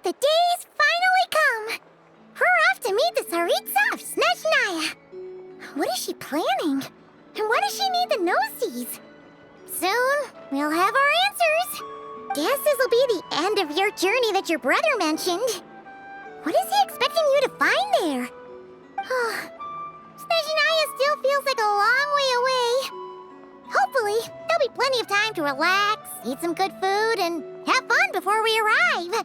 The day's finally come! We're off to meet the Tsaritsa of Snezhnaya! What is she planning? And why does she need the gnosies? Soon, we'll have our answers! Guess this'll be the end of your journey that your brother mentioned. What is he expecting you to find there? Snezhnaya still feels like a long way away. Hopefully, there'll be plenty of time to relax, eat some good food, and have fun before we arrive.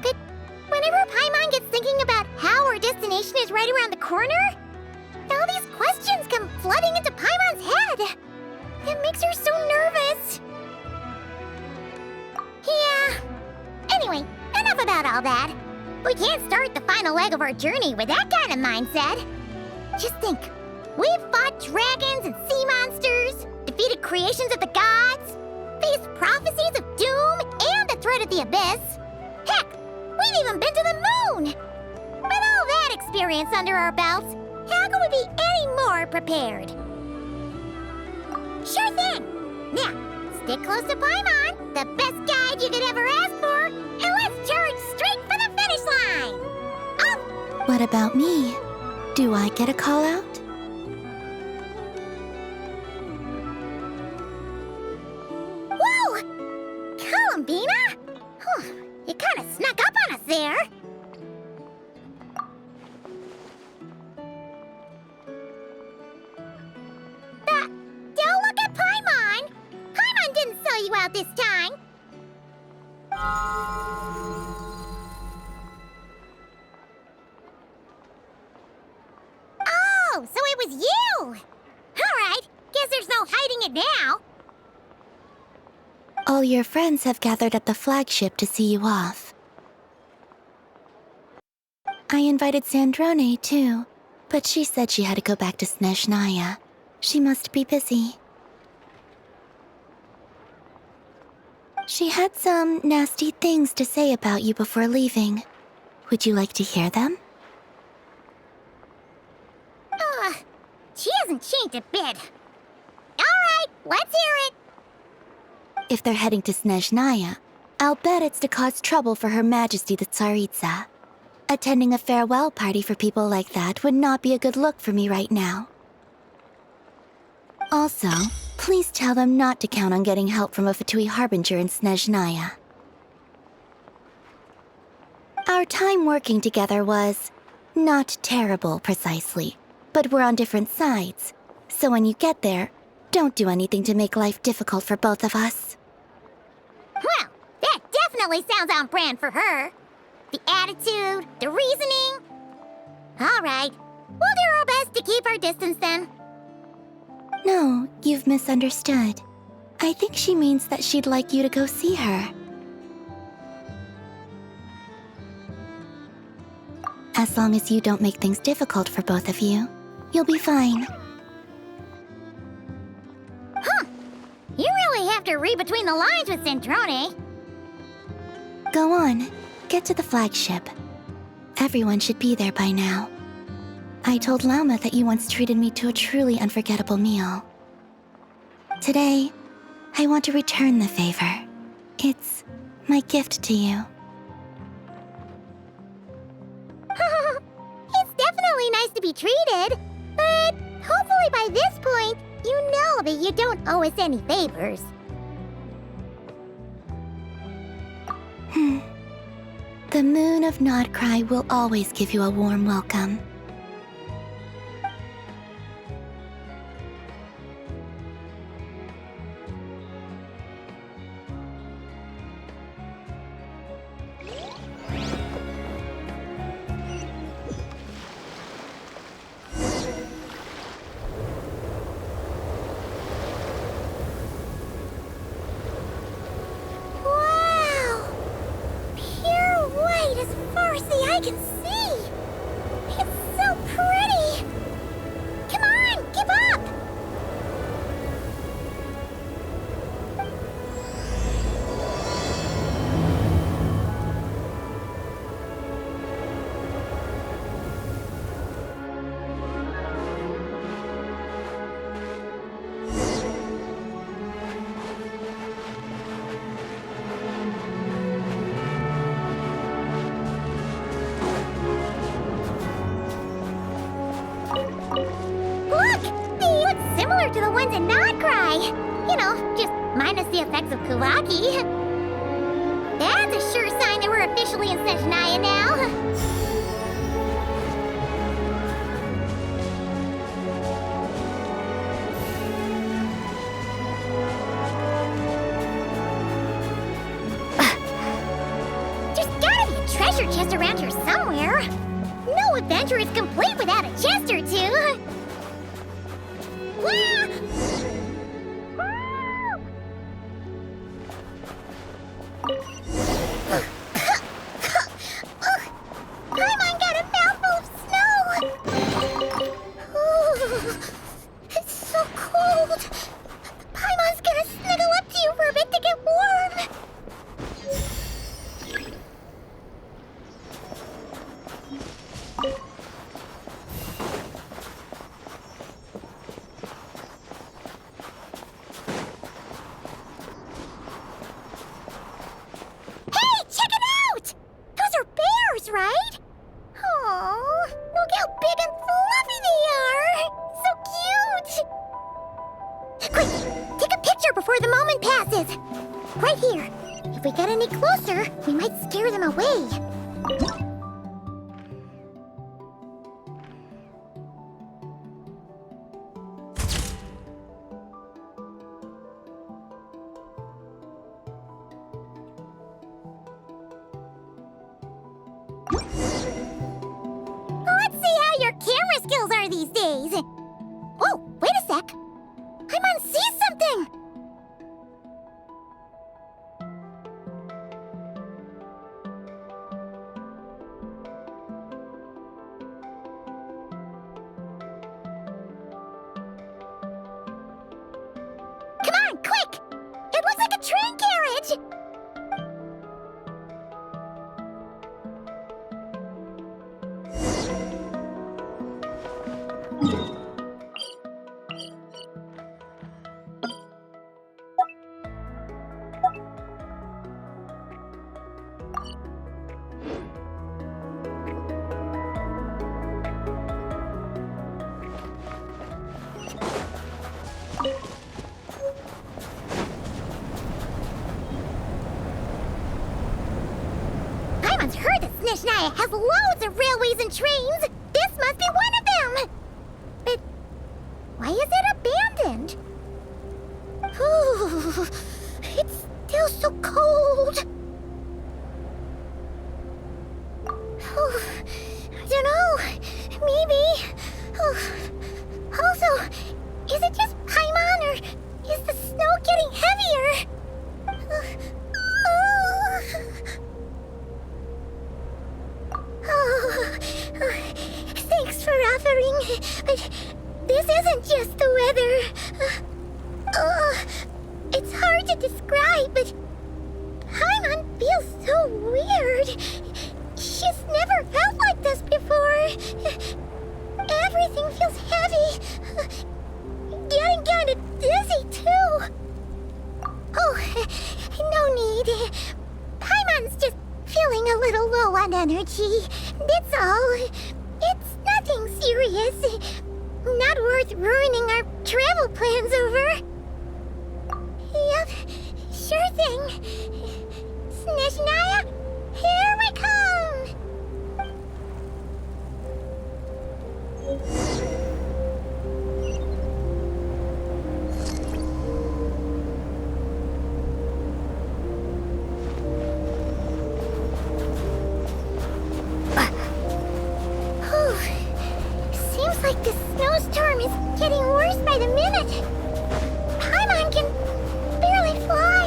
But whenever Paimon gets thinking about how our destination is right around the corner, all these questions come flooding into Paimon's head. It makes her so nervous. Yeah. Anyway, enough about all that. We can't start the final leg of our journey with that kind of mindset. Just think. We've fought dragons and sea monsters, defeated creations of the gods, faced prophecies of doom and the threat of the abyss. Heck, we've even been to the moon! With all that experience under our belts, how could we be any more prepared? Sure thing! Now, stick close to Paimon, the best guide you could ever ask for, and let's charge straight for the finish line! Oh! What about me? Do I get a call out? Whoa! Columbina? You kind of snuck up on us there. Don't look at Paimon! Paimon didn't sell you out this time! Oh, so it was you! Alright, guess there's no hiding it now. All your friends have gathered at the flagship to see you off. I invited Sandrone, too, but she said she had to go back to Snezhnaya. She must be busy. She had some nasty things to say about you before leaving. Would you like to hear them? She hasn't changed a bit. Alright, let's hear it. If they're heading to Snezhnaya, I'll bet it's to cause trouble for Her Majesty the Tsaritsa. Attending a farewell party for people like that would not be a good look for me right now. Also, please tell them not to count on getting help from a Fatui Harbinger in Snezhnaya. Our time working together was not terrible, precisely, but we're on different sides. So when you get there, don't do anything to make life difficult for both of us. Well, that definitely sounds on brand for her. The attitude, the reasoning. All right, we'll do our best to keep our distance then. No, you've misunderstood. I think she means that she'd like you to go see her. As long as you don't make things difficult for both of you, you'll be fine. You really have to read between the lines with Sandrone. Go on, get to the flagship. Everyone should be there by now. I told Lauma that you once treated me to a truly unforgettable meal. Today, I want to return the favor. It's my gift to you. It's definitely nice to be treated, but hopefully by this point, you know that you don't owe us any favors. The moon of Nodcry will always give you a warm welcome. I can see! It's so pretty! Come on, give up! closer to the ones in Not Cry. You know, just minus the effects of Kuvaki. That's a sure sign that we're officially in Snezhnaya now. There's gotta be a treasure chest around here somewhere. No adventure is complete without a chest or two. Paimon got a mouthful of snow! Ooh, it's so cold! Paimon's gonna snuggle up to you for a bit to get warm! Hey, check it out! Those are bears, right? Oh, look how big and fluffy they are! So cute! Quick, take a picture before the moment passes. Right here. If we get any closer, we might scare them away. Let's see how your camera skills are these days. Oh, wait a sec. Paimon sees something. Come on, quick! It looks like a train carriage. Paimon's heard that Snezhnaya has loads of railways and trains. This must be one of them. But why is it abandoned? Ooh, it's still so cold. Ooh, I don't know. Maybe. Also, is it just Paimon or is the snow getting heavier? Thanks for offering, but this isn't just the weather. It's hard to describe, but Paimon feels so weird. She's never felt like this before. Everything feels heavy. Getting kind of dizzy, too. Oh, no need. Paimon's just feeling a little low on energy. That's all. It's nothing serious. Not worth ruining our travel plans over. Yep, sure thing. Snezhnaya, here we come! Seems like the snowstorm is getting worse by the minute. Paimon can barely fly.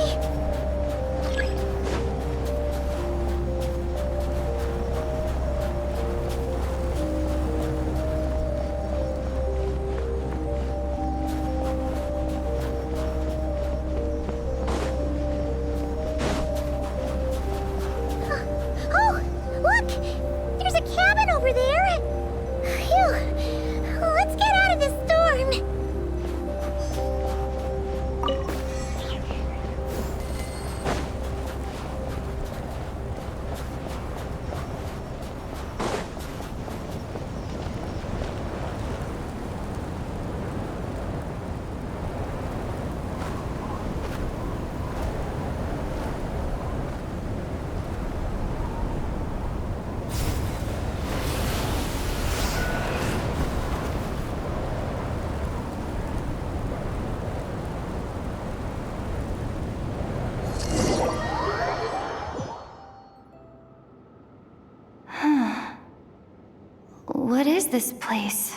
this place?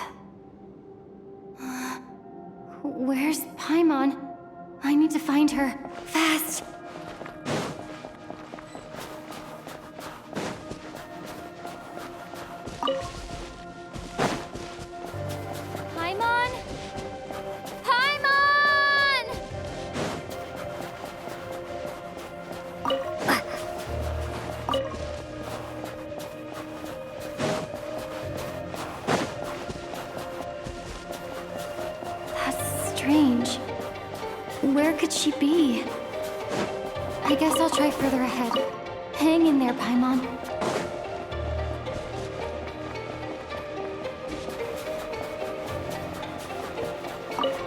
Where's Paimon? I need to find her. Fast! Paimon? Paimon! That's strange. Where could she be? I guess I'll try further ahead. Hang in there, Paimon.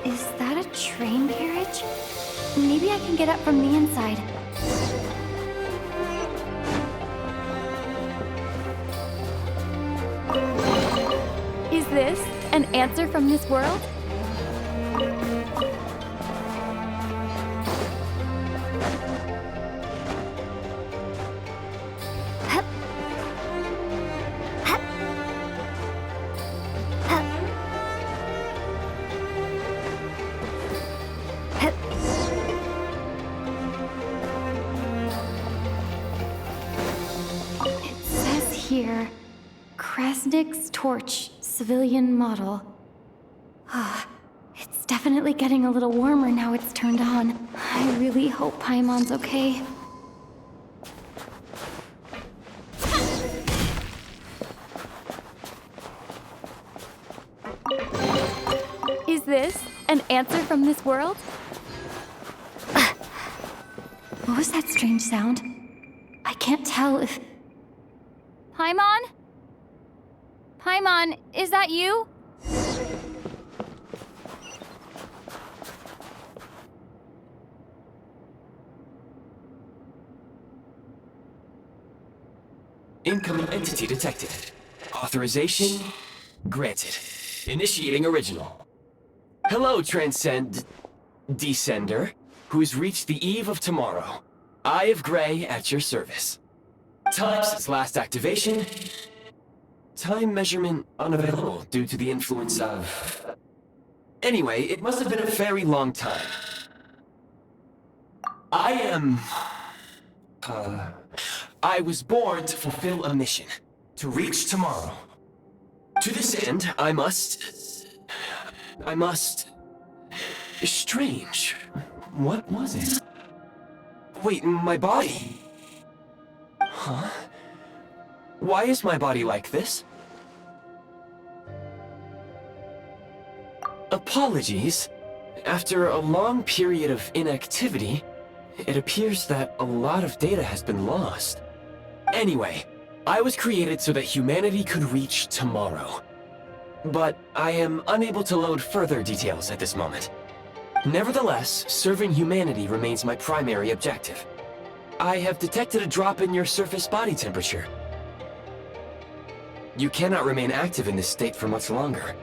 Is that a train carriage? Maybe I can get up from the inside. Is this an answer from this world? It says here, Krasnik's torch, civilian model. It's definitely getting a little warmer now it's turned on. I really hope Paimon's okay. Is this an answer from this world? What was that strange sound? I can't tell if... Paimon? Paimon, is that you? Incoming entity detected. Authorization granted. Initiating original. Hello, Descender, who's reached the eve of tomorrow. Eye of Grey at your service. Time since last activation. Time measurement unavailable due to the influence of... Anyway, it must have been a very long time. I was born to fulfill a mission. To reach tomorrow. To this end, I must... Strange. What was it? Wait, my body? Huh? Why is my body like this? Apologies. After a long period of inactivity, it appears that a lot of data has been lost. Anyway, I was created so that humanity could reach tomorrow. But I am unable to load further details at this moment. Nevertheless, serving humanity remains my primary objective. I have detected a drop in your surface body temperature. You cannot remain active in this state for much longer.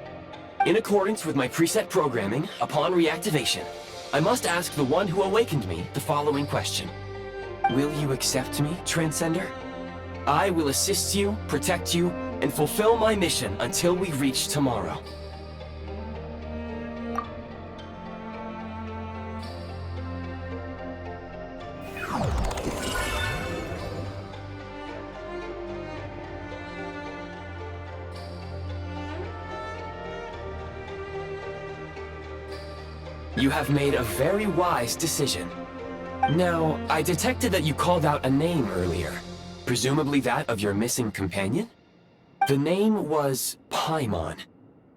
In accordance with my preset programming, upon reactivation, I must ask the one who awakened me the following question. Will you accept me, Transcender? I will assist you, protect you, and fulfill my mission until we reach tomorrow. You have made a very wise decision. Now, I detected that you called out a name earlier. Presumably that of your missing companion? The name was Paimon.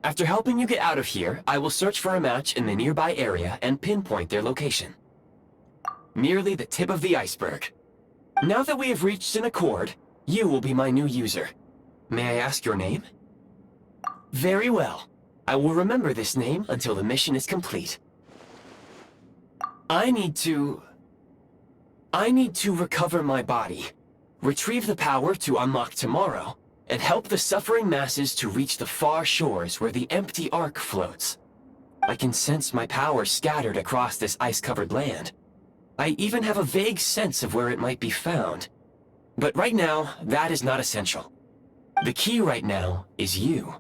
After helping you get out of here, I will search for a match in the nearby area and pinpoint their location. Merely the tip of the iceberg. Now that we have reached an accord, you will be my new user. May I ask your name? Very well. I will remember this name until the mission is complete. I need to recover my body, retrieve the power to unlock tomorrow, and help the suffering masses to reach the far shores where the empty Ark floats. I can sense my power scattered across this ice-covered land. I even have a vague sense of where it might be found. But right now, that is not essential. The key right now is you.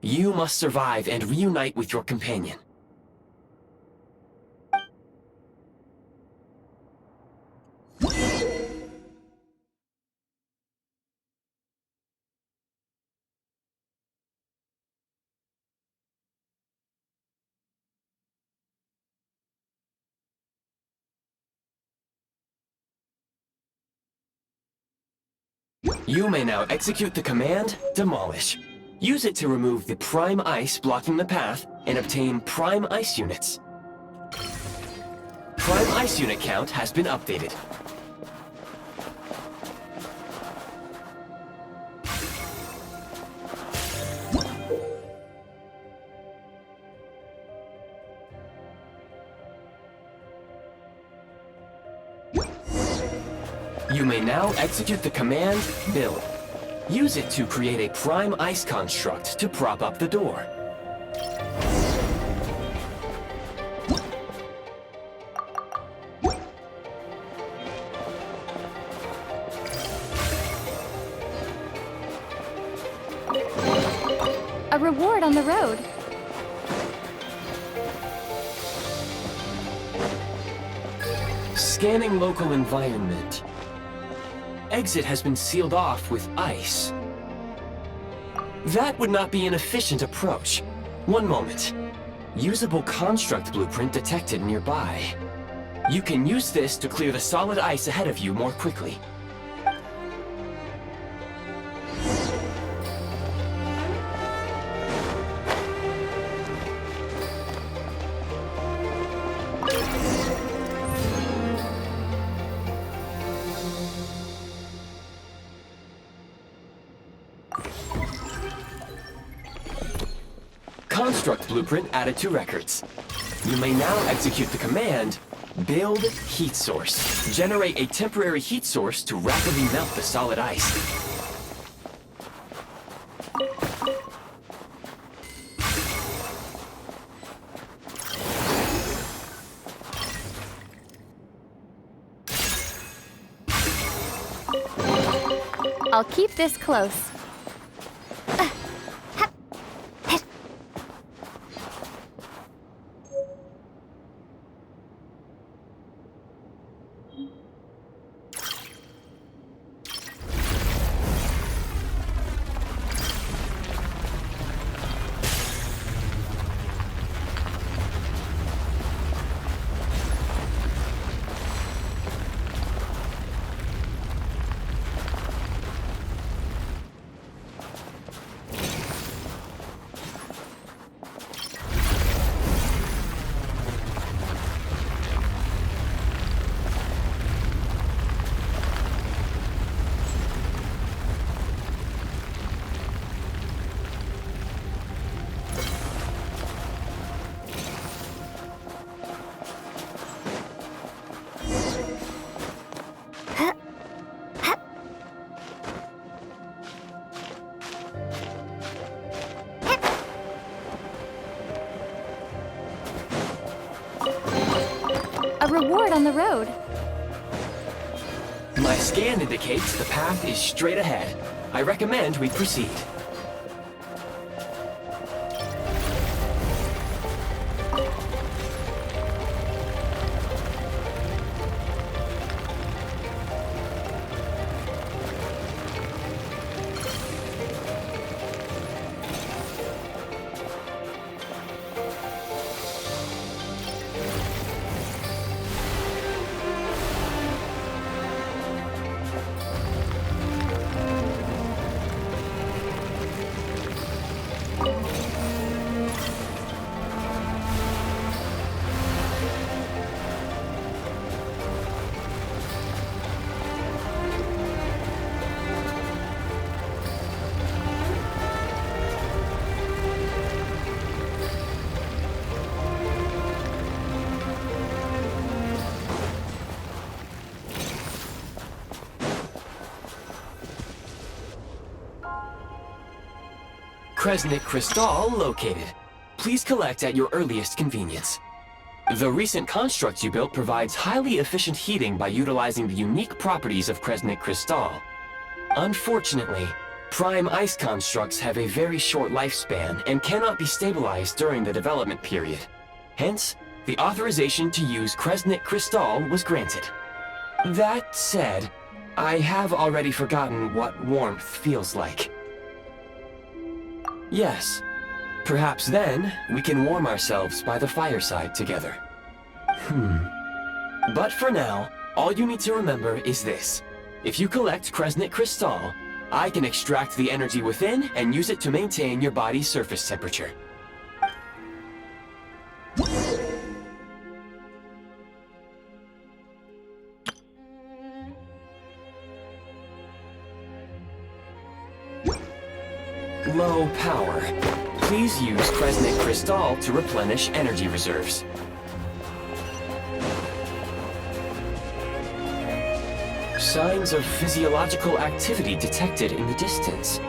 You must survive and reunite with your companion. You may now execute the command, Demolish. Use it to remove the prime ice blocking the path and obtain prime ice units. Prime ice unit count has been updated. You may now execute the command, Build. Use it to create a prime ice construct to prop up the door. A reward on the road. Scanning local environment. Exit has been sealed off with ice. That would not be an efficient approach. One moment. Usable construct blueprint detected nearby. You can use this to clear the solid ice ahead of you more quickly. Construct blueprint added to records. You may now execute the command, Build Heat Source. Generate a temporary heat source to rapidly melt the solid ice. I'll keep this close. A reward on the road. My scan indicates the path is straight ahead. I recommend we proceed. Kresnik Crystal located. Please collect at your earliest convenience. The recent construct you built provides highly efficient heating by utilizing the unique properties of Kresnik Crystal. Unfortunately, Prime ice constructs have a very short lifespan and cannot be stabilized during the development period. Hence, the authorization to use Kresnit Crystal was granted. That said, I have already forgotten what warmth feels like. Yes, perhaps then we can warm ourselves by the fireside together. But for now, all you need to remember is this. If you collect Kresnit Crystal, I can extract the energy within and use it to maintain your body's surface temperature. Low power. Please use Kresnit Crystal to replenish energy reserves. Signs of physiological activity detected in the distance.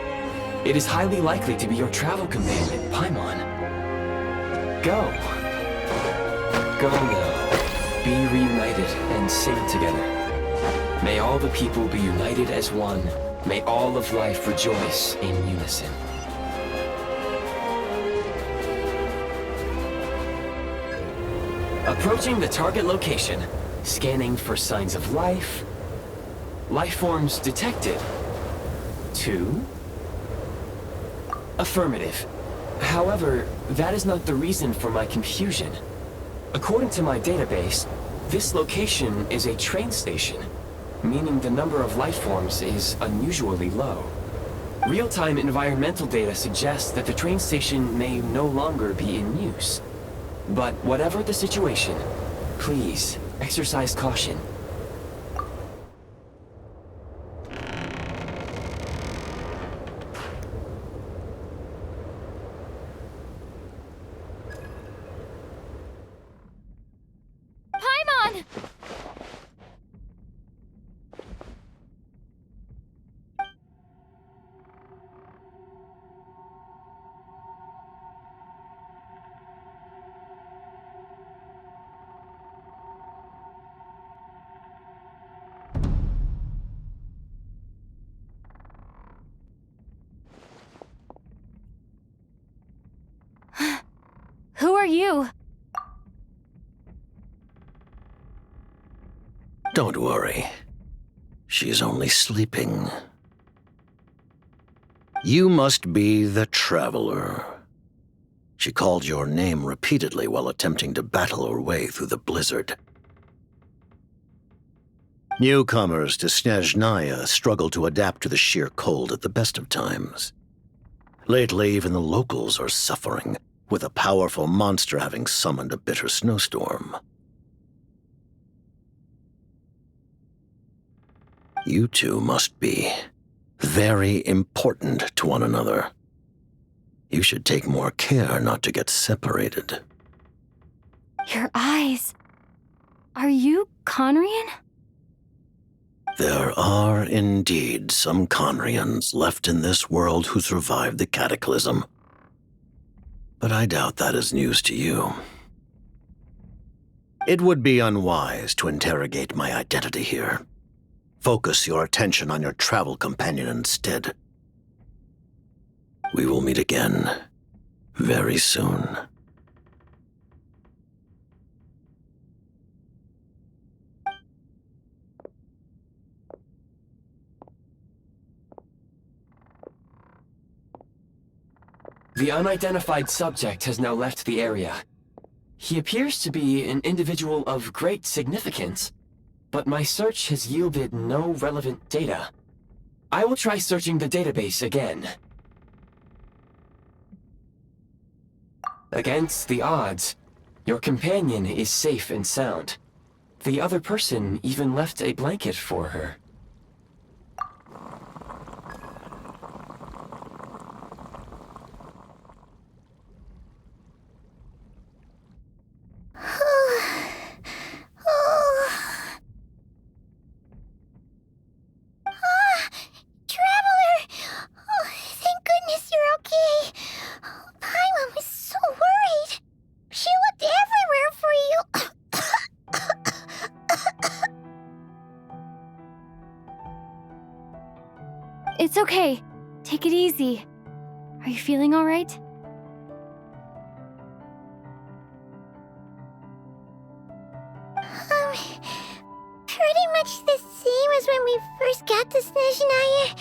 It is highly likely to be your travel companion, Paimon. Go. Go now. Be reunited and sing together. May all the people be united as one. May all of life rejoice in unison. Approaching the target location. Scanning for signs of life. Life forms detected. 2. Affirmative. However, that is not the reason for my confusion. According to my database, this location is a train station, meaning the number of life forms is unusually low. Real-time environmental data suggests that the train station may no longer be in use. But whatever the situation, please exercise caution. Paimon! Who are you? Don't worry. She's only sleeping. You must be the Traveler. She called your name repeatedly while attempting to battle her way through the blizzard. Newcomers to Snezhnaya struggle to adapt to the sheer cold at the best of times. Lately, even the locals are suffering, with a powerful monster having summoned a bitter snowstorm. You two must be very important to one another. You should take more care not to get separated. Your eyes. Are you Conrian? There are indeed some Conrians left in this world who survived the cataclysm. But I doubt that is news to you. It would be unwise to interrogate my identity here. Focus your attention on your travel companion instead. We will meet again very soon. The unidentified subject has now left the area. He appears to be an individual of great significance, but my search has yielded no relevant data. I will try searching the database again. Against the odds, your companion is safe and sound. The other person even left a blanket for her. It's okay. Take it easy. Are you feeling alright? Pretty much the same as when we first got to Snezhnaya.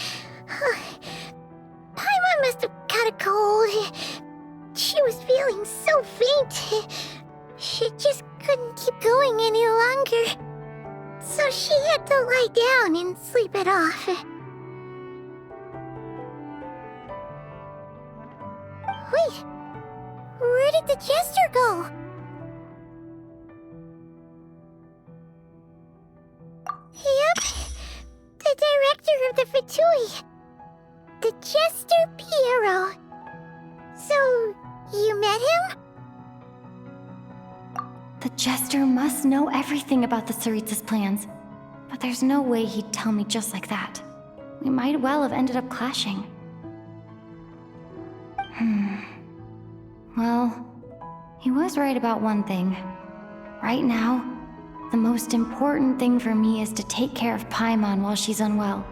Paimon must have caught a cold. She was feeling so faint. She just couldn't keep going any longer. So she had to lie down and sleep it off. Wait, where did the jester go? Yep, the director of the Fatui. The Jester Piero. So, you met him? The Jester must know everything about the Tsaritsa's plans. But there's no way he'd tell me just like that. We might well have ended up clashing. Well, he was right about one thing. Right now, the most important thing for me is to take care of Paimon while she's unwell.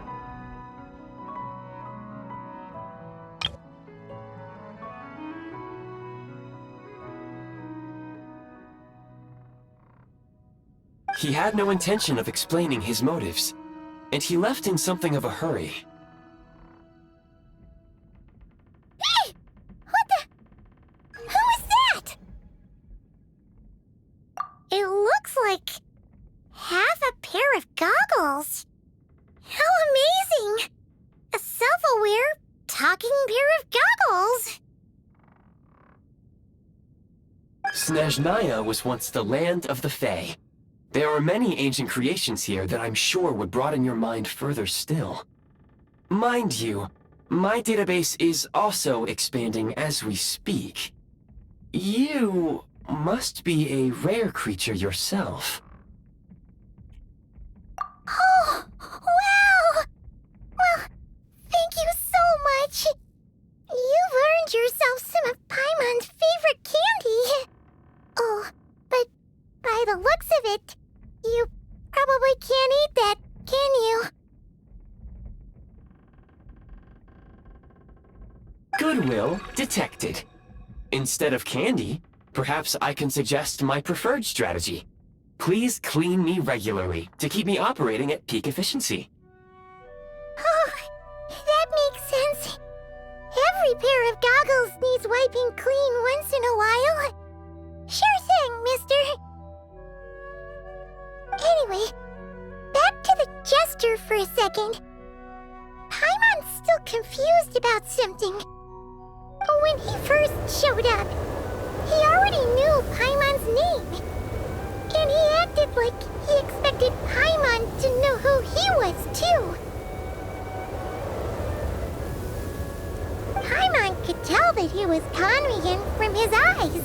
He had no intention of explaining his motives, and he left in something of a hurry. Hey! What the? Who is that? It looks like half a pair of goggles. How amazing! A self-aware, talking pair of goggles. Snezhnaya was once the land of the Fae. There are many ancient creations here that I'm sure would broaden your mind further still. Mind you, my database is also expanding as we speak. You must be a rare creature yourself. Oh, wow! Well, thank you so much. You've earned yourself some of Paimon's favorite candy. Oh, but by the looks of it, you probably can't eat that, can you? Goodwill detected. Instead of candy, perhaps I can suggest my preferred strategy. Please clean me regularly to keep me operating at peak efficiency. Oh, that makes sense. Every pair of goggles needs wiping clean once in a while. Sure thing, mister. Anyway, back to the Jester for a second. Paimon's still confused about something. When he first showed up, he already knew Paimon's name. And he acted like he expected Paimon to know who he was, too. Paimon could tell that he was conning from his eyes.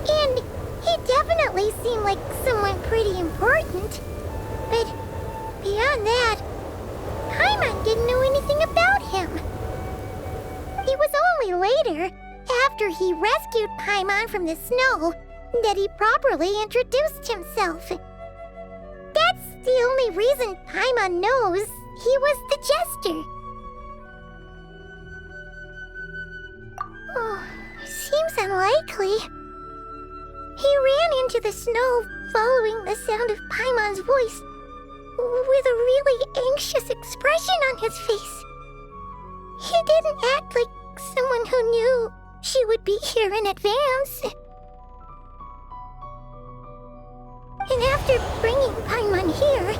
And he definitely seemed like someone pretty important. But beyond that, Paimon didn't know anything about him. It was only later, after he rescued Paimon from the snow, that he properly introduced himself. That's the only reason Paimon knows he was the Jester. Oh, seems unlikely. He ran into the snow following the sound of Paimon's voice, with a really anxious expression on his face. He didn't act like someone who knew she would be here in advance. And after bringing Paimon here,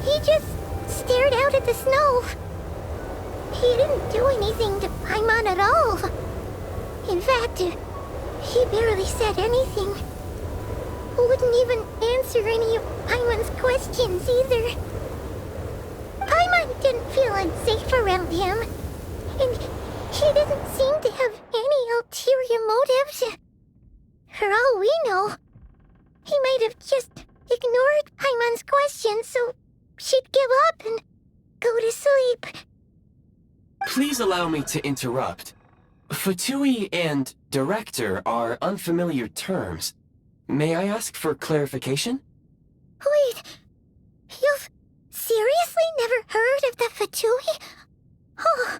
he just stared out at the snow. He didn't do anything to Paimon at all. In fact, he barely said anything. Wouldn't even answer any of Paimon's questions either. Paimon didn't feel unsafe around him, and he didn't seem to have any ulterior motives. For all we know, he might have just ignored Paimon's questions so she'd give up and go to sleep. Please allow me to interrupt. Fatui and director are unfamiliar terms. May I ask for clarification? Wait, you've seriously never heard of the Fatui? Oh,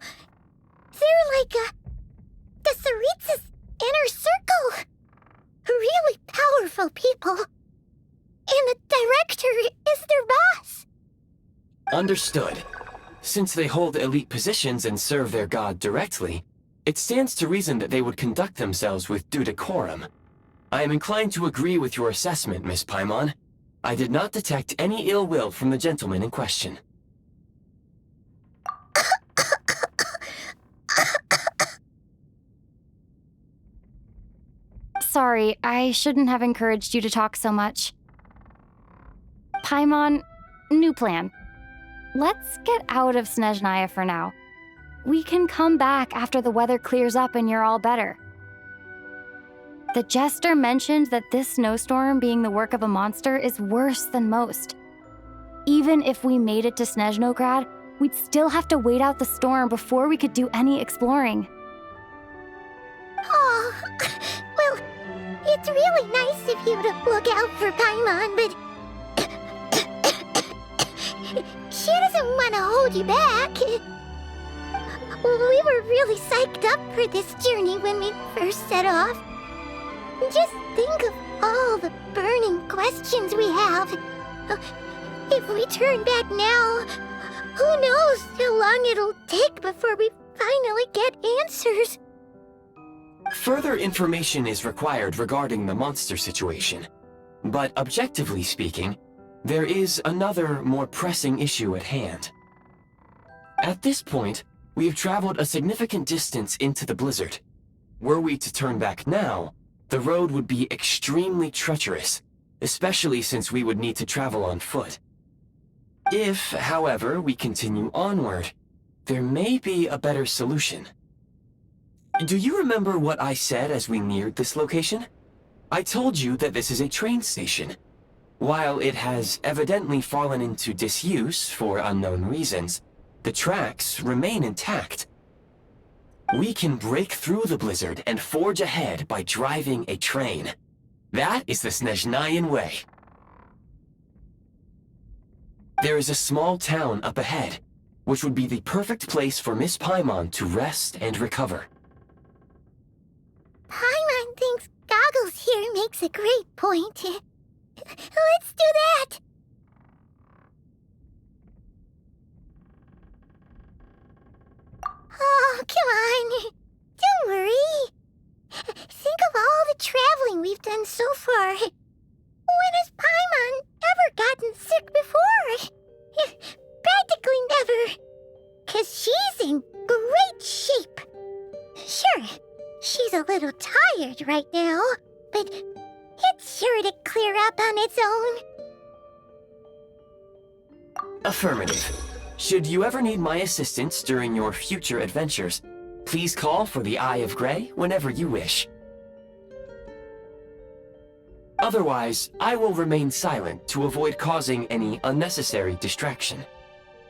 Understood. Since they hold elite positions and serve their god directly, it stands to reason that they would conduct themselves with due decorum. I am inclined to agree with your assessment, Miss Paimon. I did not detect any ill will from the gentleman in question. Sorry, I shouldn't have encouraged you to talk so much. Paimon, new plan. Let's get out of Snezhnaya for now. We can come back after the weather clears up and you're all better. The jester mentioned that this snowstorm being the work of a monster is worse than most. Even if we made it to Snezhnograd, we'd still have to wait out the storm before we could do any exploring. Oh, well, it's really nice of you to look out for Paimon, but she doesn't want to hold you back. We were really psyched up for this journey when we first set off. Just think of all the burning questions we have. If we turn back now, who knows how long it'll take before we finally get answers. Further information is required regarding the monster situation. But objectively speaking, there is another, more pressing issue at hand. At this point, we have traveled a significant distance into the blizzard. Were we to turn back now, the road would be extremely treacherous, especially since we would need to travel on foot. If, however, we continue onward, there may be a better solution. Do you remember what I said as we neared this location? I told you that this is a train station. While it has evidently fallen into disuse for unknown reasons, the tracks remain intact. We can break through the blizzard and forge ahead by driving a train. That is the Snezhnayan way. There is a small town up ahead, which would be the perfect place for Miss Paimon to rest and recover. Paimon thinks Goggles here makes a great point. Let's do that! Oh, come on. Don't worry. Think of all the traveling we've done so far. When has Paimon ever gotten sick before? Practically never. 'Cause she's in great shape. Sure, she's a little tired right now, but it's sure to clear up on its own. Affirmative. Should you ever need my assistance during your future adventures, please call for the Eye of Grey whenever you wish. Otherwise, I will remain silent to avoid causing any unnecessary distraction.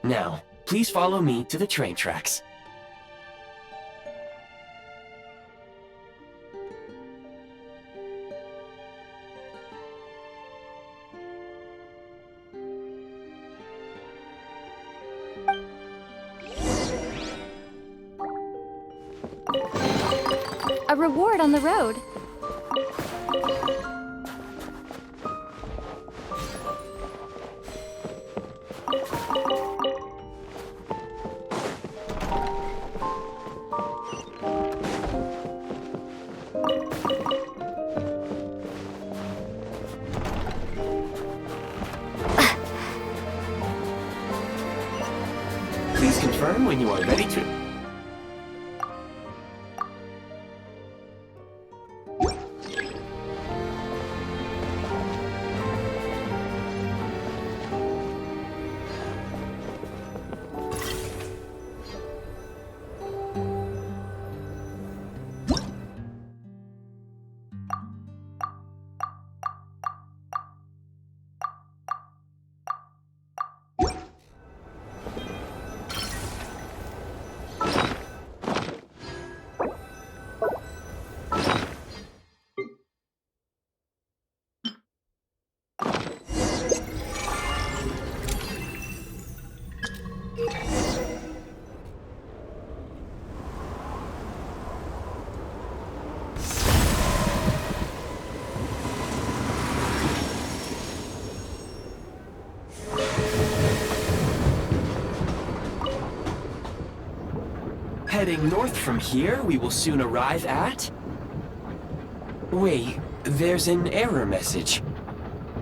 Now, please follow me to the train tracks. A reward on the road. Please confirm when you are ready to... Heading north from here, we will soon arrive at... Wait, there's an error message.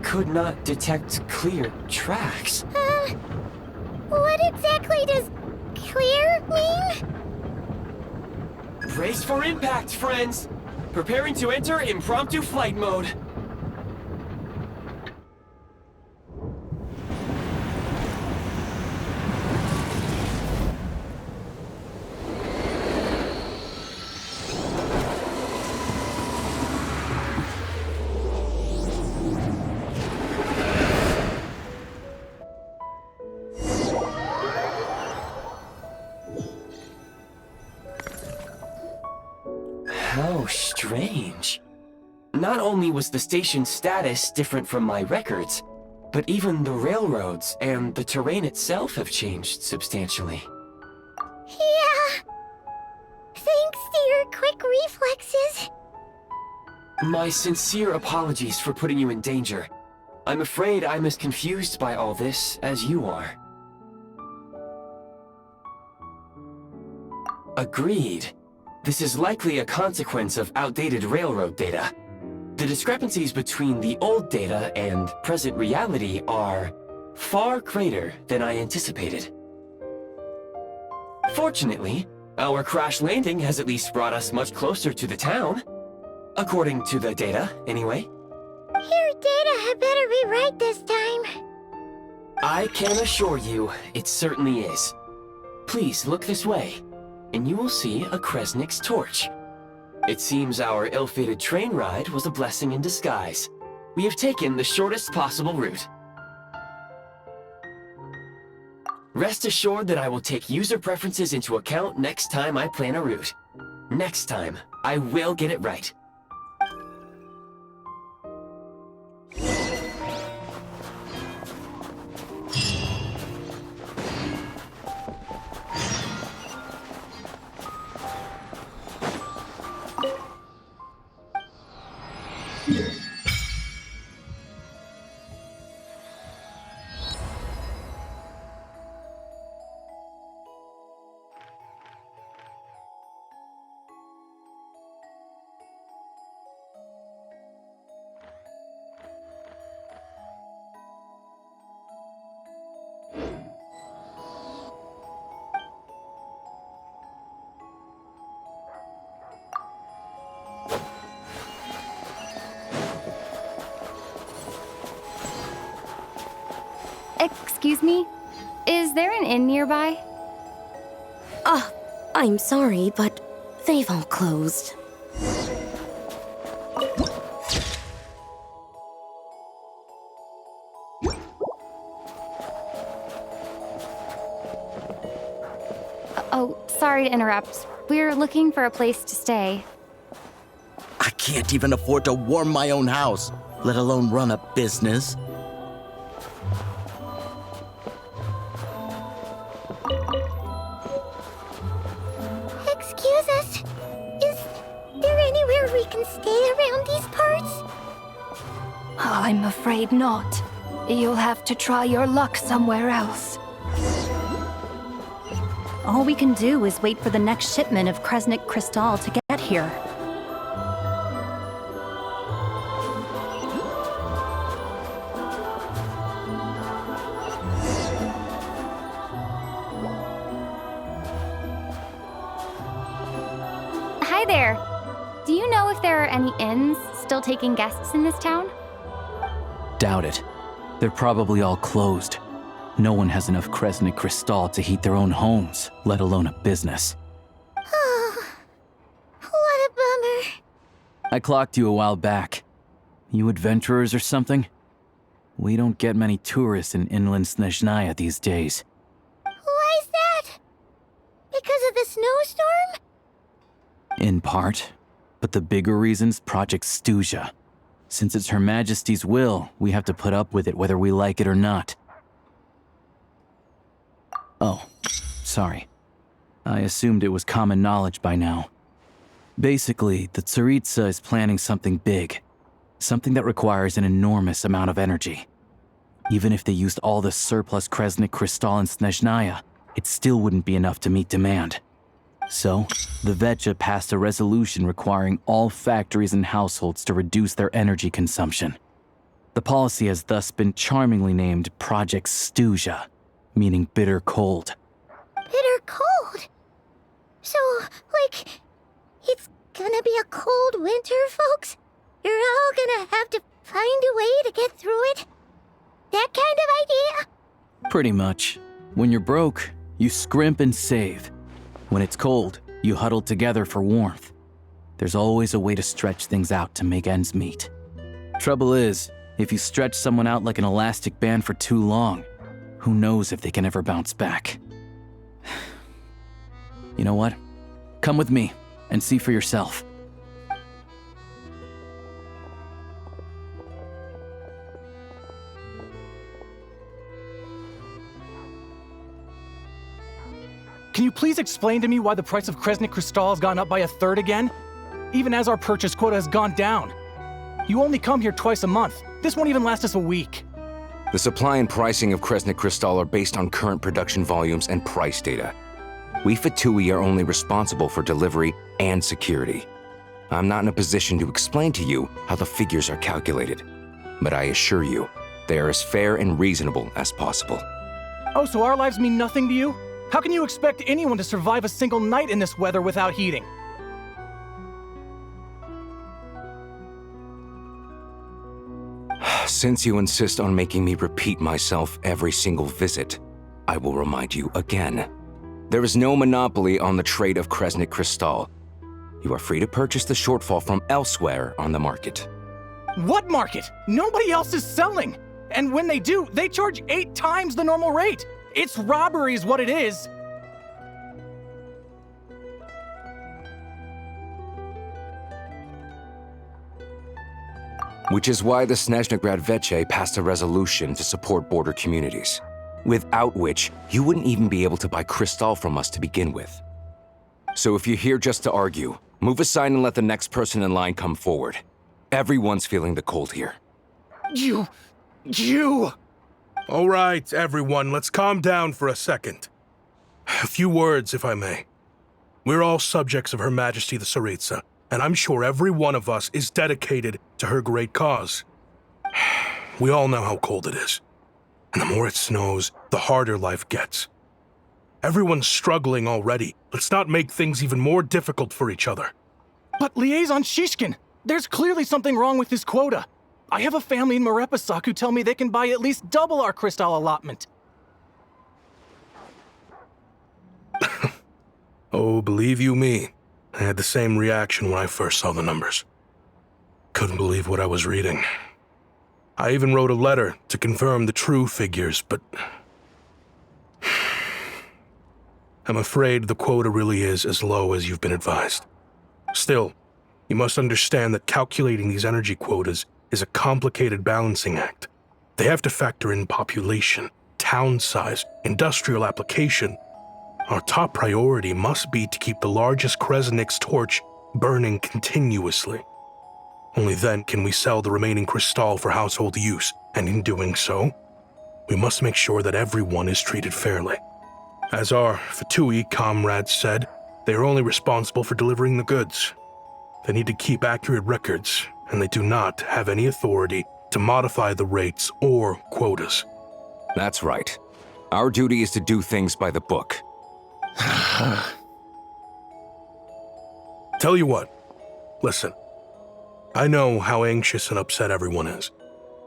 Could not detect clear tracks. What exactly does clear mean? Brace for impact, friends! Preparing to enter impromptu flight mode. How strange. Not only was the station's status different from my records, but even the railroads and the terrain itself have changed substantially. Yeah. Thanks to your quick reflexes. My sincere apologies for putting you in danger. I'm afraid I'm as confused by all this as you are. Agreed. This is likely a consequence of outdated railroad data. The discrepancies between the old data and present reality are far greater than I anticipated. Fortunately, our crash landing has at least brought us much closer to the town. According to the data, anyway. Your data had better be right this time. I can assure you, it certainly is. Please look this way, and you will see a Kresnik's torch. It seems our ill-fated train ride was a blessing in disguise. We have taken the shortest possible route. Rest assured that I will take user preferences into account next time I plan a route. Next time, I will get it right. Excuse me? Is there an inn nearby? I'm sorry, but they've all closed. Oh, sorry to interrupt. We're looking for a place to stay. I can't even afford to warm my own house, let alone run a business. Excuse us. Is there anywhere we can stay around these parts? I'm afraid not. You'll have to try your luck somewhere else. All we can do is wait for the next shipment of Kresnik Crystal to get here. Hi there. Do you know if there are any inns still taking guests in this town? Doubt it. They're probably all closed. No one has enough Kresnik Crystal to heat their own homes, let alone a business. Oh, what a bummer. I clocked you a while back. You adventurers or something? We don't get many tourists in inland Snezhnaya these days. Why is that? Because of the snowstorm? In part. But the bigger reason's Project Stuzha. Since it's Her Majesty's will, we have to put up with it whether we like it or not. Oh, sorry. I assumed it was common knowledge by now. Basically, the Tsaritsa is planning something big. Something that requires an enormous amount of energy. Even if they used all the surplus Kresnik Crystal in Snezhnaya, it still wouldn't be enough to meet demand. So, the Vetcha passed a resolution requiring all factories and households to reduce their energy consumption. The policy has thus been charmingly named Project Snezhnaya, meaning bitter cold. Bitter cold? So, like, it's gonna be a cold winter, folks? You're all gonna have to find a way to get through it? That kind of idea? Pretty much. When you're broke, you scrimp and save. When it's cold, you huddle together for warmth. There's always a way to stretch things out to make ends meet. Trouble is, if you stretch someone out like an elastic band for too long, who knows if they can ever bounce back. You know what? Come with me and see for yourself. Can you please explain to me why the price of Kresnik Crystal has gone up by 1/3 again? Even as our purchase quota has gone down. You only come here twice a month. This won't even last us a week. The supply and pricing of Kresnik Crystal are based on current production volumes and price data. We Fatui are only responsible for delivery and security. I'm not in a position to explain to you how the figures are calculated, but I assure you, they are as fair and reasonable as possible. Oh, so our lives mean nothing to you? How can you expect anyone to survive a single night in this weather without heating? Since you insist on making me repeat myself every single visit, I will remind you again. There is no monopoly on the trade of Kresnik Crystal. You are free to purchase the shortfall from elsewhere on the market. What market? Nobody else is selling! And when they do, they charge 8 times the normal rate! It's robbery is what it is! Which is why the Snezhnaya Vetche passed a resolution to support border communities, without which you wouldn't even be able to buy crystal from us to begin with. So if you're here just to argue, move aside and let the next person in line come forward. Everyone's feeling the cold here. You... All right, everyone, let's calm down for a second. A few words, if I may. We're all subjects of Her Majesty the Tsaritsa, and I'm sure every one of us is dedicated to her great cause. We all know how cold it is, and the more it snows, the harder life gets. Everyone's struggling already. Let's not make things even more difficult for each other. But Liaison Shishkin, there's clearly something wrong with this quota. I have a family in Marepasak who tell me they can buy at least double our crystal allotment. Oh, believe you me, I had the same reaction when I first saw the numbers. Couldn't believe what I was reading. I even wrote a letter to confirm the true figures, but I'm afraid the quota really is as low as you've been advised. Still, you must understand that calculating these energy quotas is a complicated balancing act. They have to factor in population, town size, industrial application. Our top priority must be to keep the largest Kresnik's torch burning continuously. Only then can we sell the remaining crystal for household use, and in doing so, we must make sure that everyone is treated fairly. As our Fatui comrades said, they are only responsible for delivering the goods. They need to keep accurate records, and they do not have any authority to modify the rates or quotas. That's right. Our duty is to do things by the book. Tell you what, listen. I know how anxious and upset everyone is.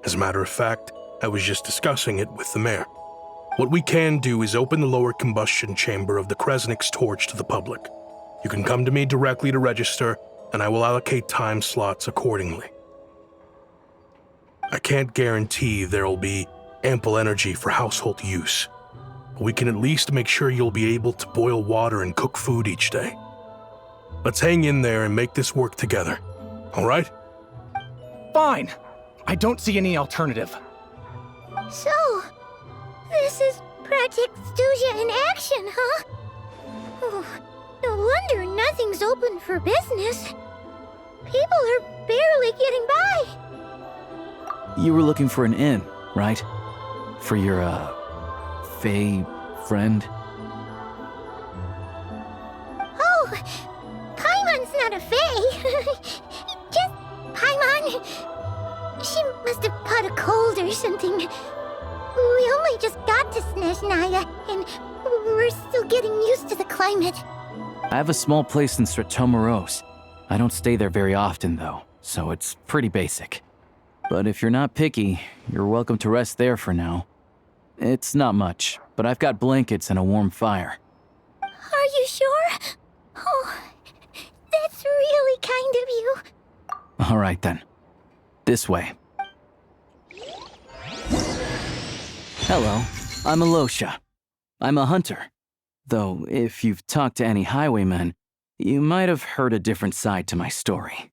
As a matter of fact, I was just discussing it with the mayor. What we can do is open the lower combustion chamber of the Kresnik's torch to the public. You can come to me directly to register, and I will allocate time slots accordingly. I can't guarantee there will be ample energy for household use, but we can at least make sure you'll be able to boil water and cook food each day. Let's hang in there and make this work together, all right? Fine. I don't see any alternative. So, this is Project Snezhnaya in action, huh? Oh, no wonder nothing's open for business. People are barely getting by. You were looking for an inn, right? For your, Fae friend? Oh, Paimon's not a fae. Just Paimon. She must have caught a cold or something. We only just got to Snezhnaya, and we're still getting used to the climate. I have a small place in Stratomaros. I don't stay there very often, though, so it's pretty basic. But if you're not picky, you're welcome to rest there for now. It's not much, but I've got blankets and a warm fire. Are you sure? Oh, that's really kind of you. All right, then. This way. Hello, I'm Alosha. I'm a hunter. Though, if you've talked to any highwaymen, you might have heard a different side to my story.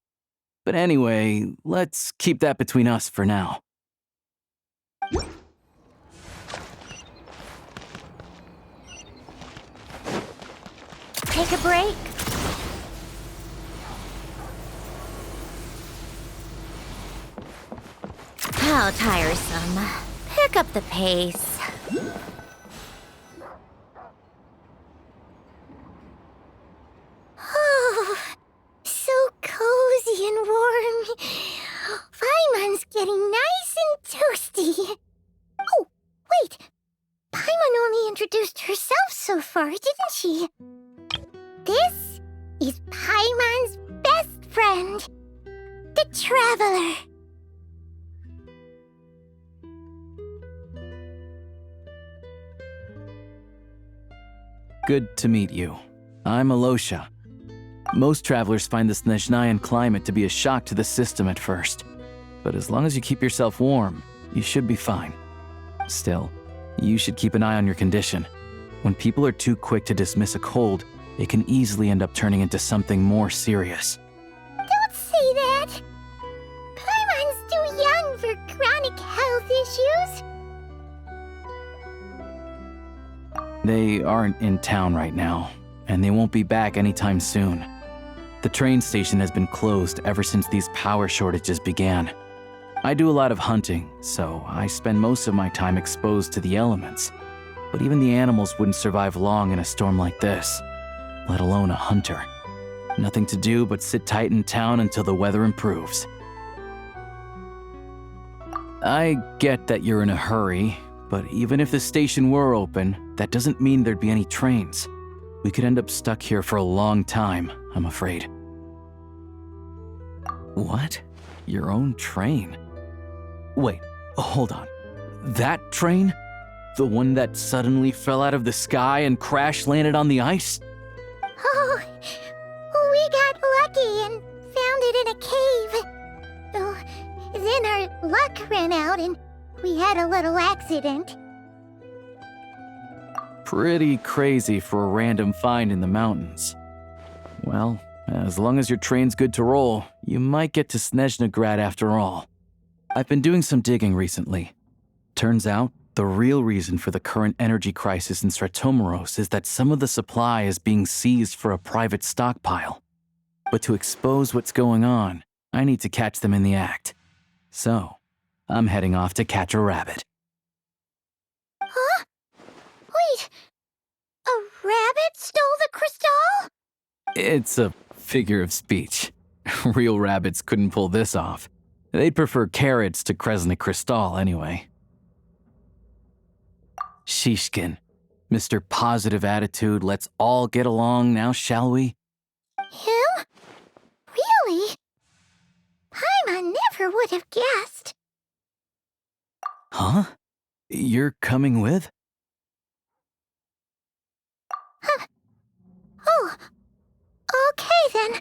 But anyway, let's keep that between us for now. Take a break. How tiresome. Pick up the pace. Oh, so cozy and warm. Paimon's getting nice and toasty. Oh, wait. Paimon only introduced herself so far, didn't she? This is Paimon's best friend, the Traveler. Good to meet you. I'm Alosha. Most travelers find the Snezhnayan climate to be a shock to the system at first. But as long as you keep yourself warm, you should be fine. Still, you should keep an eye on your condition. When people are too quick to dismiss a cold, it can easily end up turning into something more serious. Don't say that! Paimon's too young for chronic health issues. They aren't in town right now, and they won't be back anytime soon. The train station has been closed ever since these power shortages began. I do a lot of hunting, so I spend most of my time exposed to the elements. But even the animals wouldn't survive long in a storm like this, let alone a hunter. Nothing to do but sit tight in town until the weather improves. I get that you're in a hurry, but even if the station were open, that doesn't mean there'd be any trains. We could end up stuck here for a long time, I'm afraid. What? Your own train? Wait, hold on. That train? The one that suddenly fell out of the sky and crash-landed on the ice? Oh, we got lucky and found it in a cave. Oh, then our luck ran out and we had a little accident. Pretty crazy for a random find in the mountains. Well, as long as your train's good to roll, you might get to Snezhnagrad after all. I've been doing some digging recently. Turns out, the real reason for the current energy crisis in Stratomaros is that some of the supply is being seized for a private stockpile. But to expose what's going on, I need to catch them in the act. So, I'm heading off to catch a rabbit. Huh? Wait, a rabbit stole the crystal? It's a figure of speech. Real rabbits couldn't pull this off. They'd prefer carrots to Kresnik Crystal anyway. Shishkin, Mr. Positive Attitude, let's all get along now, shall we? Him? Really? Paimon never would have guessed. Huh? You're coming with? Huh. Oh, okay then.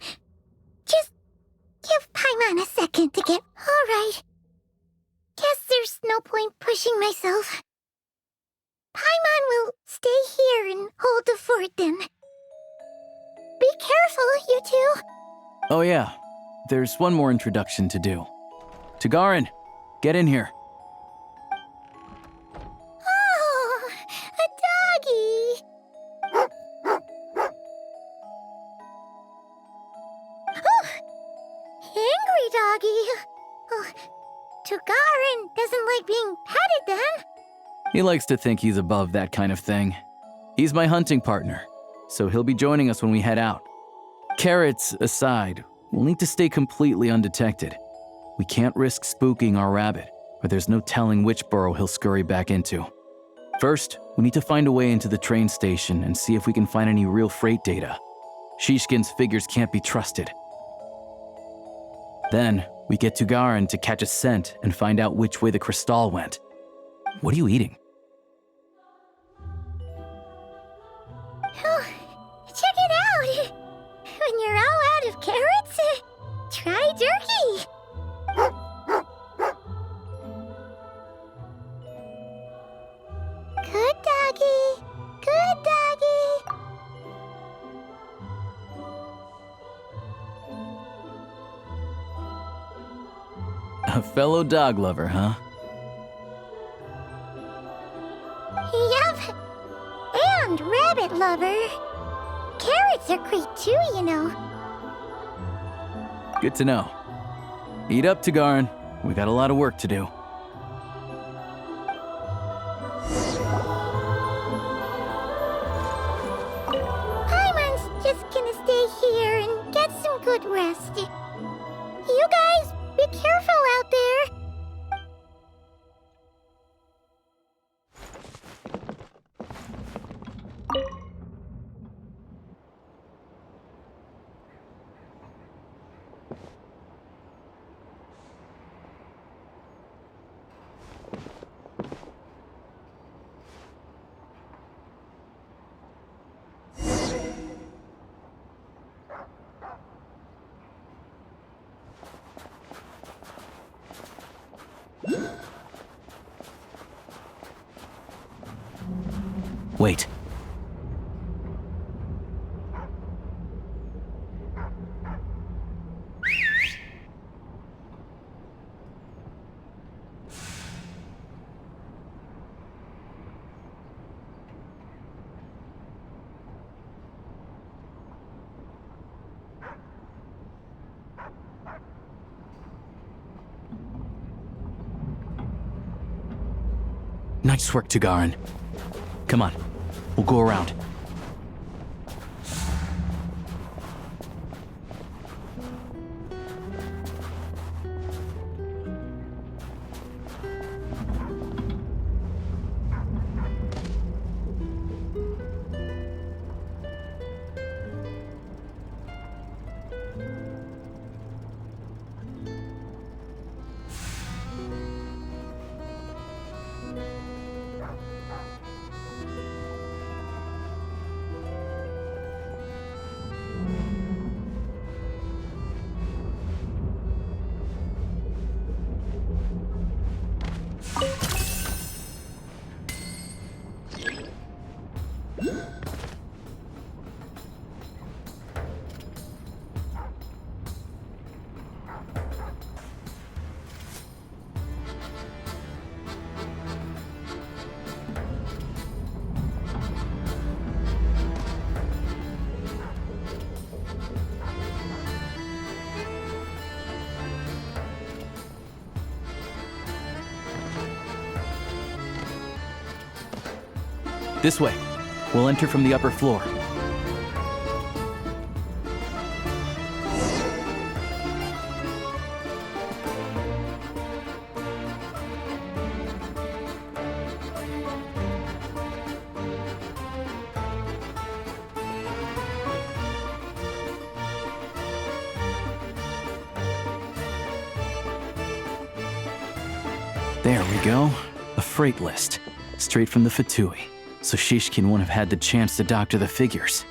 Just give Paimon a second to get... All right. Guess there's no point pushing myself. Paimon will stay here and hold the fort then. Be careful, you two. Oh yeah, there's one more introduction to do. Tagarin, get in here. Oh, a doggy. Oh, angry doggy. Oh, Tagarin doesn't like being petted then. He likes to think he's above that kind of thing. He's my hunting partner, so he'll be joining us when we head out. Carrots aside, we'll need to stay completely undetected. We can't risk spooking our rabbit, or there's no telling which burrow he'll scurry back into. First, we need to find a way into the train station and see if we can find any real freight data. Shishkin's figures can't be trusted. Then, we get to Garin to catch a scent and find out which way the crystal went. What are you eating? Oh, check it out! When you're all out of carrots, try jerky! Good doggy! Good doggy! A fellow dog lover, huh? Yup! And rabbit lover! Carrots are great too, you know. Good to know. Eat up, Tagarin. We got a lot of work to do. Paimon's just gonna stay here and get some good rest. You guys, be careful out there. Wait. Nice work, Tagarin. Come on, we'll go around. This way. We'll enter from the upper floor. There we go. A freight list. Straight from the Fatui. So Shishkin won't have had the chance to doctor the figures.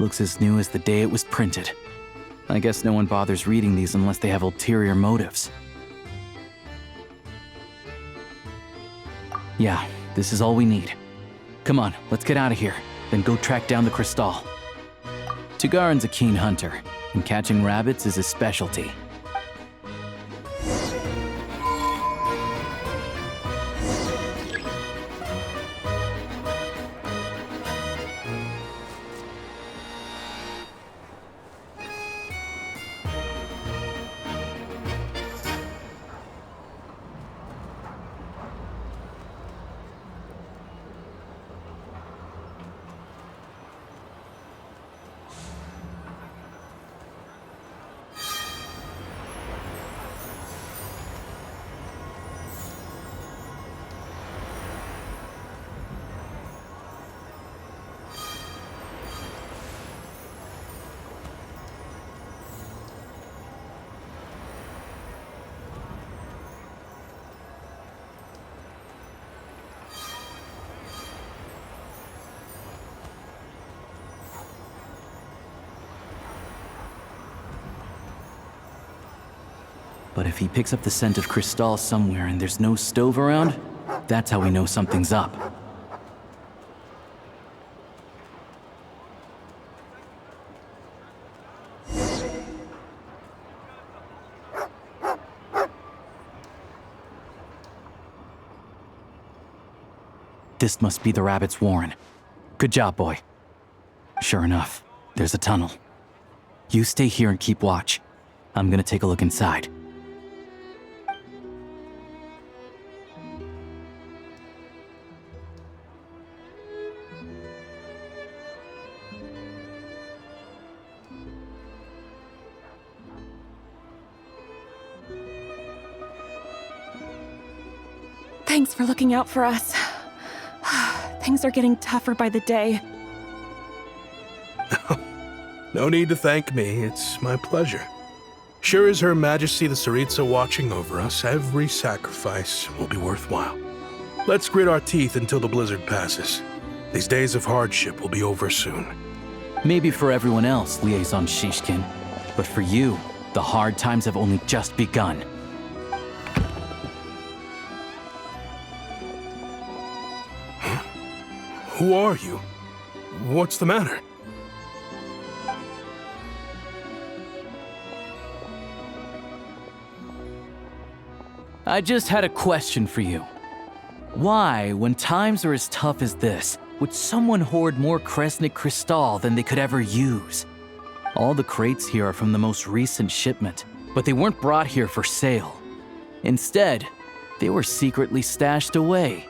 Looks as new as the day it was printed. I guess no one bothers reading these unless they have ulterior motives. Yeah, this is all we need. Come on, let's get out of here, then go track down the crystal. Tagarin's a keen hunter, and catching rabbits is his specialty. But if he picks up the scent of Cristal somewhere and there's no stove around, that's how we know something's up. This must be the rabbit's warren. Good job, boy. Sure enough, there's a tunnel. You stay here and keep watch. I'm gonna take a look inside. Thanks for looking out for us. Things are getting tougher by the day. No need to thank me, it's my pleasure. Sure as Her Majesty the Tsaritsa watching over us, every sacrifice will be worthwhile. Let's grit our teeth until the blizzard passes. These days of hardship will be over soon. Maybe for everyone else, Liaison Shishkin, but for you, the hard times have only just begun. Who are you? What's the matter? I just had a question for you. Why, when times are as tough as this, would someone hoard more Kresnik Crystal than they could ever use? All the crates here are from the most recent shipment, but they weren't brought here for sale. Instead, they were secretly stashed away.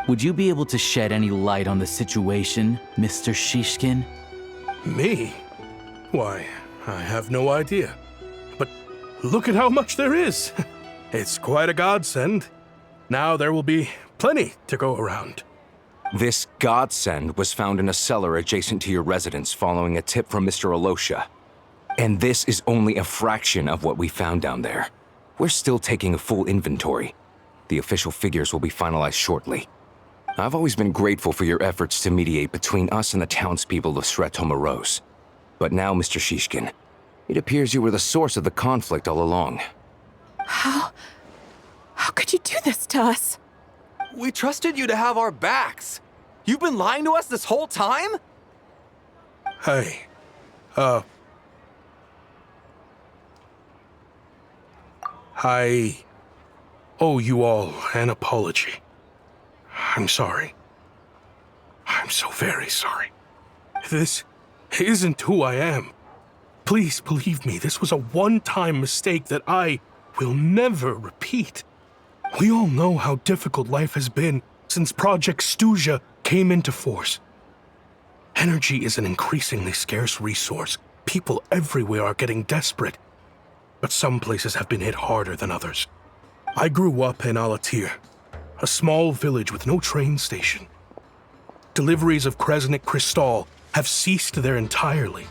Would you be able to shed any light on the situation, Mr. Shishkin? Me? Why, I have no idea. But look at how much there is. It's quite a godsend. Now there will be plenty to go around. This godsend was found in a cellar adjacent to your residence following a tip from Mr. Alosha. And this is only a fraction of what we found down there. We're still taking a full inventory. The official figures will be finalized shortly. I've always been grateful for your efforts to mediate between us and the townspeople of Sretomaros. But now, Mr. Shishkin, it appears you were the source of the conflict all along. How could you do this to us? We trusted you to have our backs. You've been lying to us this whole time? Hey, I owe you all an apology. I'm sorry. I'm so very sorry. This isn't who I am. Please believe me, this was a one-time mistake that I will never repeat. We all know how difficult life has been since Project Stuja came into force. Energy is an increasingly scarce resource. People everywhere are getting desperate. But some places have been hit harder than others. I grew up in Alatir, a small village with no train station. Deliveries of Kresnik Crystal have ceased there entirely.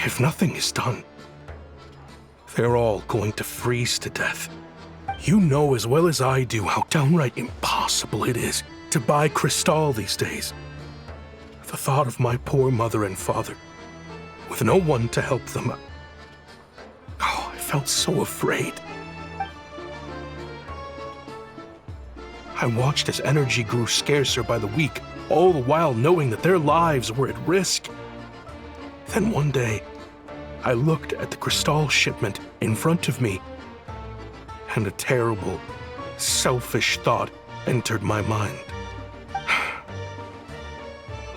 If nothing is done, they're all going to freeze to death. You know as well as I do how downright impossible it is to buy Crystal these days. The thought of my poor mother and father, with no one to help them, I felt so afraid. I watched as energy grew scarcer by the week, all the while knowing that their lives were at risk. Then one day, I looked at the Crystal shipment in front of me, and a terrible, selfish thought entered my mind.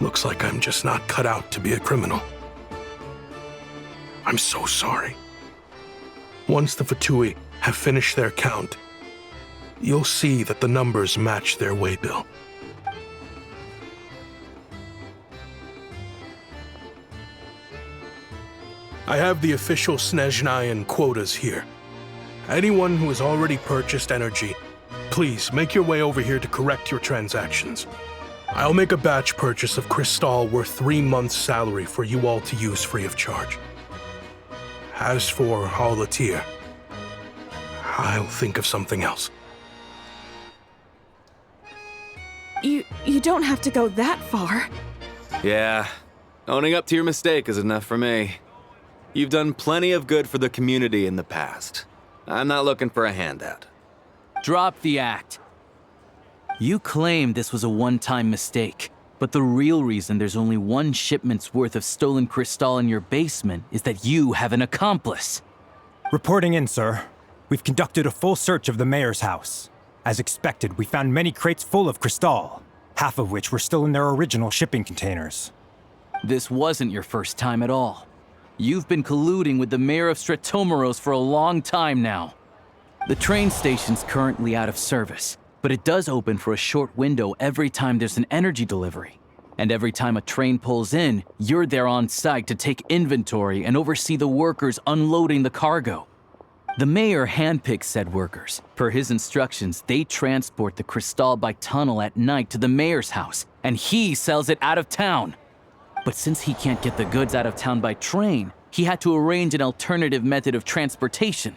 Looks like I'm just not cut out to be a criminal. I'm so sorry. Once the Fatui have finished their count, you'll see that the numbers match their waybill. I have the official Snezhnayan quotas here. Anyone who has already purchased energy, please make your way over here to correct your transactions. I'll make a batch purchase of Crystal worth 3 months' salary for you all to use free of charge. As for Alatir, I'll think of something else. You don't have to go that far. Yeah, owning up to your mistake is enough for me. You've done plenty of good for the community in the past. I'm not looking for a handout. Drop the act. You claim this was a one-time mistake, but the real reason there's only one shipment's worth of stolen crystal in your basement is that you have an accomplice. Reporting in, sir. We've conducted a full search of the mayor's house. As expected, we found many crates full of crystal, half of which were still in their original shipping containers. This wasn't your first time at all. You've been colluding with the mayor of Stratomeros for a long time now. The train station's currently out of service, but it does open for a short window every time there's an energy delivery. And every time a train pulls in, you're there on site to take inventory and oversee the workers unloading the cargo. The mayor handpicks said workers. Per his instructions, they transport the crystal by tunnel at night to the mayor's house, and he sells it out of town. But since he can't get the goods out of town by train, he had to arrange an alternative method of transportation.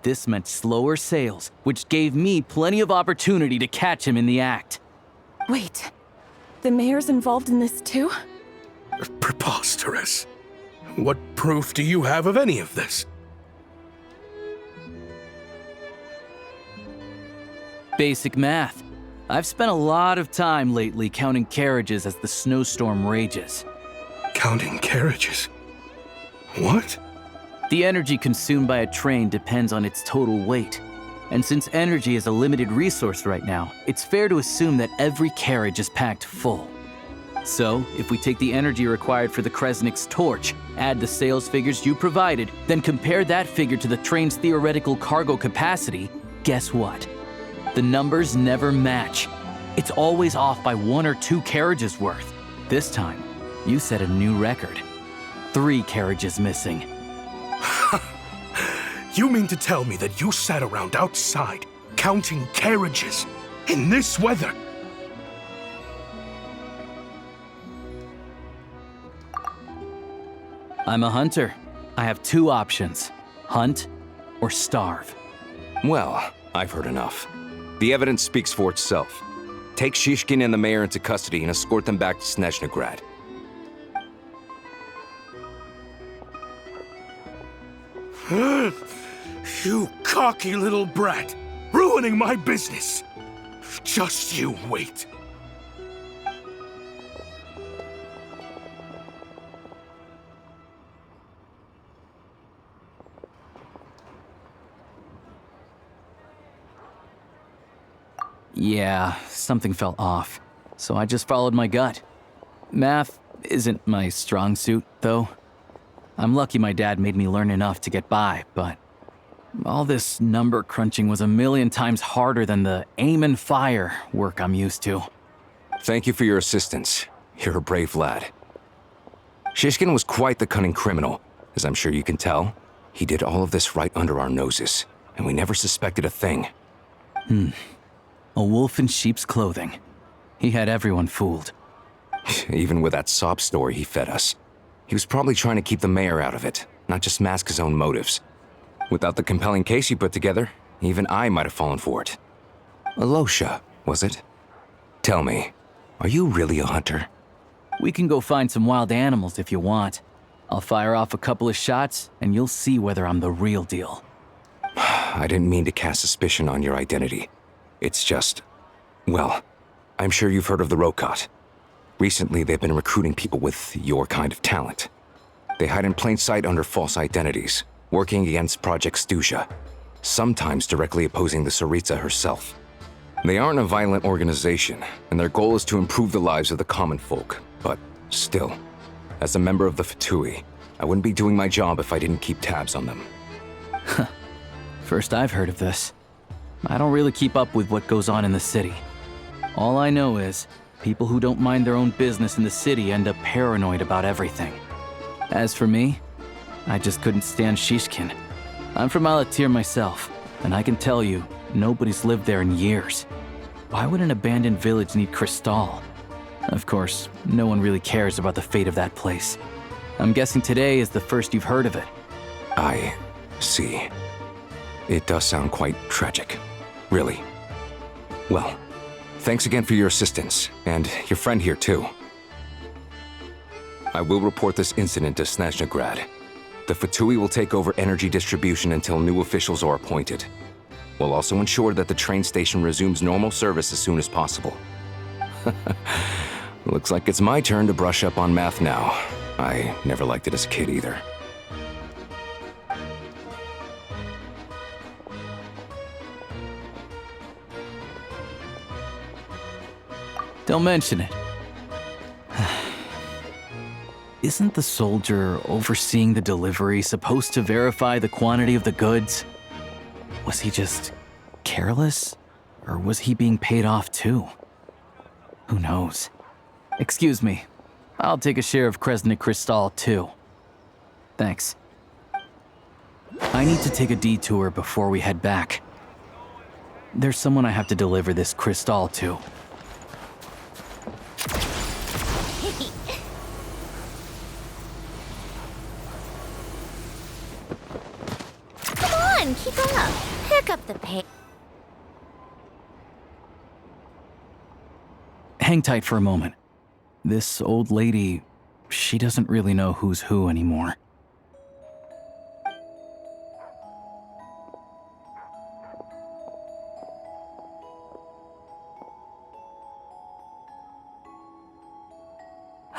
This meant slower sales, which gave me plenty of opportunity to catch him in the act. Wait, the mayor's involved in this too? Preposterous. What proof do you have of any of this? Basic math. I've spent a lot of time lately counting carriages as the snowstorm rages. Counting carriages? What? The energy consumed by a train depends on its total weight. And since energy is a limited resource right now, it's fair to assume that every carriage is packed full. So, if we take the energy required for the Kresnik's torch, add the sales figures you provided, then compare that figure to the train's theoretical cargo capacity, guess what? The numbers never match. It's always off by 1 or 2 carriages worth. This time, you set a new record. 3 carriages missing. You mean to tell me that you sat around outside, counting carriages, in this weather? I'm a hunter. I have 2 options. Hunt or starve. Well, I've heard enough. The evidence speaks for itself. Take Shishkin and the mayor into custody and escort them back to Snezhnaya. You cocky little brat! Ruining my business! Just you wait. Yeah, something felt off, so I just followed my gut. Math isn't my strong suit, though. I'm lucky my dad made me learn enough to get by, but all this number crunching was a million times harder than the aim and fire work I'm used to. Thank you for your assistance. You're a brave lad. Shishkin was quite the cunning criminal, as I'm sure you can tell. He did all of this right under our noses, and we never suspected a thing. A wolf in sheep's clothing. He had everyone fooled. Even with that sob story he fed us. He was probably trying to keep the mayor out of it, not just mask his own motives. Without the compelling case he put together, even I might have fallen for it. Alosha, was it? Tell me, are you really a hunter? We can go find some wild animals if you want. I'll fire off a couple of shots, and you'll see whether I'm the real deal. I didn't mean to cast suspicion on your identity. It's just, well, I'm sure you've heard of the Rokot. Recently, they've been recruiting people with your kind of talent. They hide in plain sight under false identities, working against Project Stuzha, sometimes directly opposing the Tsaritsa herself. They aren't a violent organization, and their goal is to improve the lives of the common folk. But still, as a member of the Fatui, I wouldn't be doing my job if I didn't keep tabs on them. First I've heard of this. I don't really keep up with what goes on in the city. All I know is, people who don't mind their own business in the city end up paranoid about everything. As for me, I just couldn't stand Shishkin. I'm from Alatir myself, and I can tell you, nobody's lived there in years. Why would an abandoned village need crystal? Of course, no one really cares about the fate of that place. I'm guessing today is the first you've heard of it. I see. It does sound quite tragic. Really. Well, thanks again for your assistance, and your friend here too. I will report this incident to Snezhnaya. The Fatui will take over energy distribution until new officials are appointed. We'll also ensure that the train station resumes normal service as soon as possible. Looks like it's my turn to brush up on math now. I never liked it as a kid either. Don't mention it. Isn't the soldier overseeing the delivery supposed to verify the quantity of the goods? Was he just careless? Or was he being paid off too? Who knows? Excuse me. I'll take a share of Kresnik Kristall too. Thanks. I need to take a detour before we head back. There's someone I have to deliver this Kristall to. Come on, keep up. Pick up the pace. Hang tight for a moment. This old lady, she doesn't really know who's who anymore.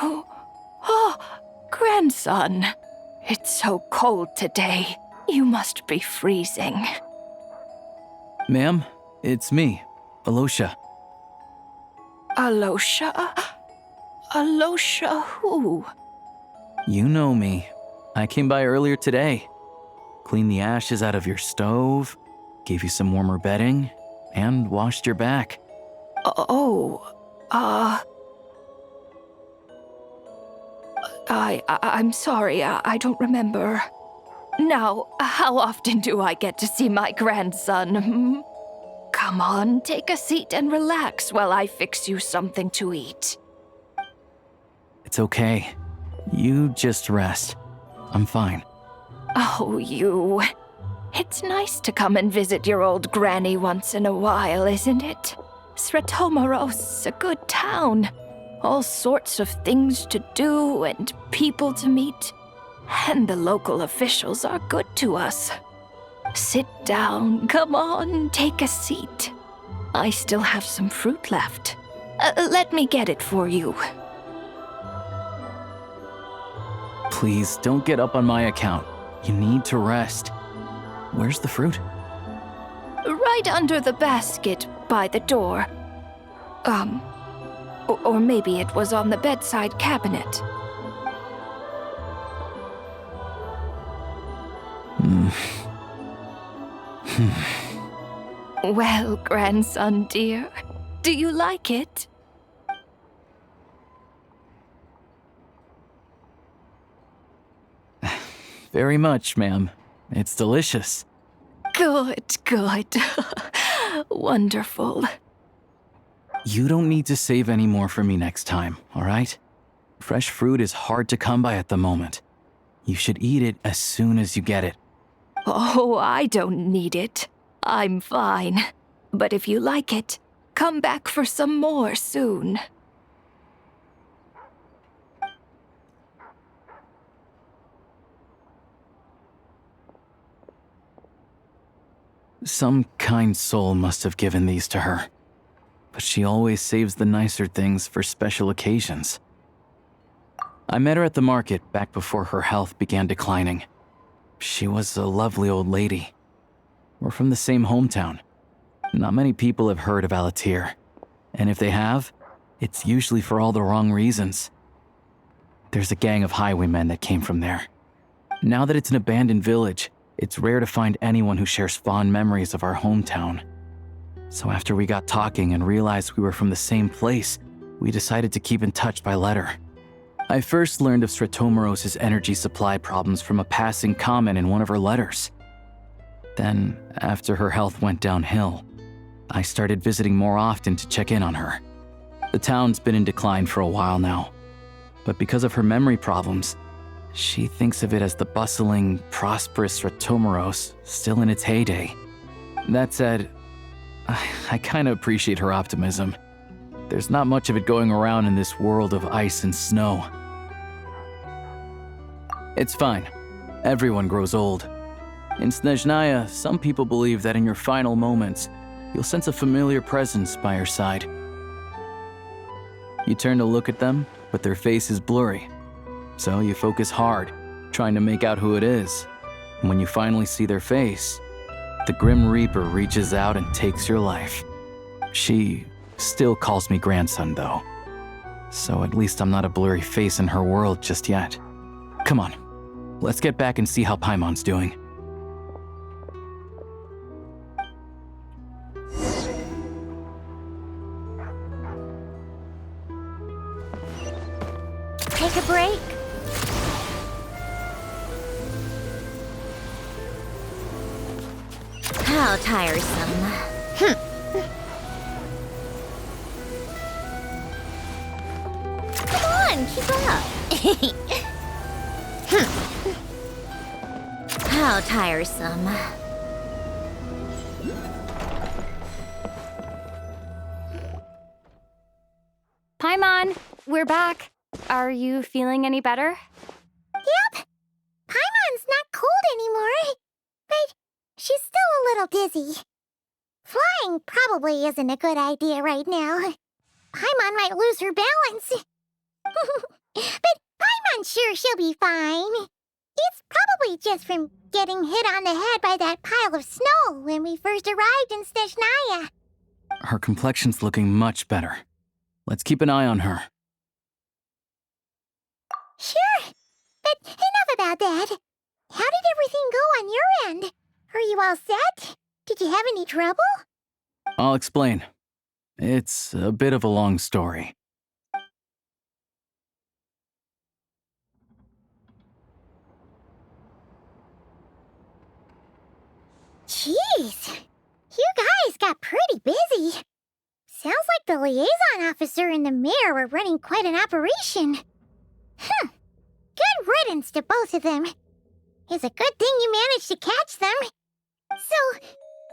Oh, grandson. It's so cold today. You must be freezing. Ma'am, it's me, Alosha. Alosha? Alosha who? You know me. I came by earlier today. Cleaned the ashes out of your stove, gave you some warmer bedding, and washed your back. I'm sorry, I don't remember. Now, how often do I get to see my grandson? Come on, take a seat and relax while I fix you something to eat. It's okay. You just rest. I'm fine. Oh, you. It's nice to come and visit your old granny once in a while, isn't it? Sretomaros, a good town. All sorts of things to do and people to meet. And the local officials are good to us. Sit down, come on, take a seat. I still have some fruit left. Let me get it for you. Please, don't get up on my account. You need to rest. Where's the fruit? Right under the basket by the door. Or maybe it was on the bedside cabinet. Well, grandson dear, do you like it? Very much, ma'am. It's delicious. Good, good. Wonderful. You don't need to save any more for me next time, all right? Fresh fruit is hard to come by at the moment. You should eat it as soon as you get it. Oh, I don't need it. I'm fine. But if you like it, come back for some more soon. Some kind soul must have given these to her. But she always saves the nicer things for special occasions. I met her at the market back before her health began declining. She was a lovely old lady. We're from the same hometown. Not many people have heard of Alatir. And if they have, it's usually for all the wrong reasons. There's a gang of highwaymen that came from there. Now that it's an abandoned village, it's rare to find anyone who shares fond memories of our hometown. So after we got talking and realized we were from the same place, we decided to keep in touch by letter. I first learned of Sretomaros' energy supply problems from a passing comment in one of her letters. Then, after her health went downhill, I started visiting more often to check in on her. The town's been in decline for a while now, but because of her memory problems, she thinks of it as the bustling, prosperous Sretomaros still in its heyday. That said, I kinda appreciate her optimism. There's not much of it going around in this world of ice and snow. It's fine. Everyone grows old. In Snezhnaya, some people believe that in your final moments, you'll sense a familiar presence by your side. You turn to look at them, but their face is blurry. So you focus hard, trying to make out who it is. And when you finally see their face, the Grim Reaper reaches out and takes your life. She still calls me grandson, though. So at least I'm not a blurry face in her world just yet. Come on, let's get back and see how Paimon's doing. Take a break. How tiresome. Come on, keep up. How tiresome. Paimon, we're back. Are you feeling any better? Yep. Paimon's not cold anymore, but she's still a little dizzy. Flying probably isn't a good idea right now. Paimon might lose her balance. But Paimon's sure she'll be fine. It's probably just from getting hit on the head by that pile of snow when we first arrived in Snezhnaya. Her complexion's looking much better. Let's keep an eye on her. Sure, but enough about that. How did everything go on your end? Are you all set? Did you have any trouble? I'll explain. It's a bit of a long story. Jeez, you guys got pretty busy. Sounds like the liaison officer and the mayor were running quite an operation. Good riddance to both of them. It's a good thing you managed to catch them. So,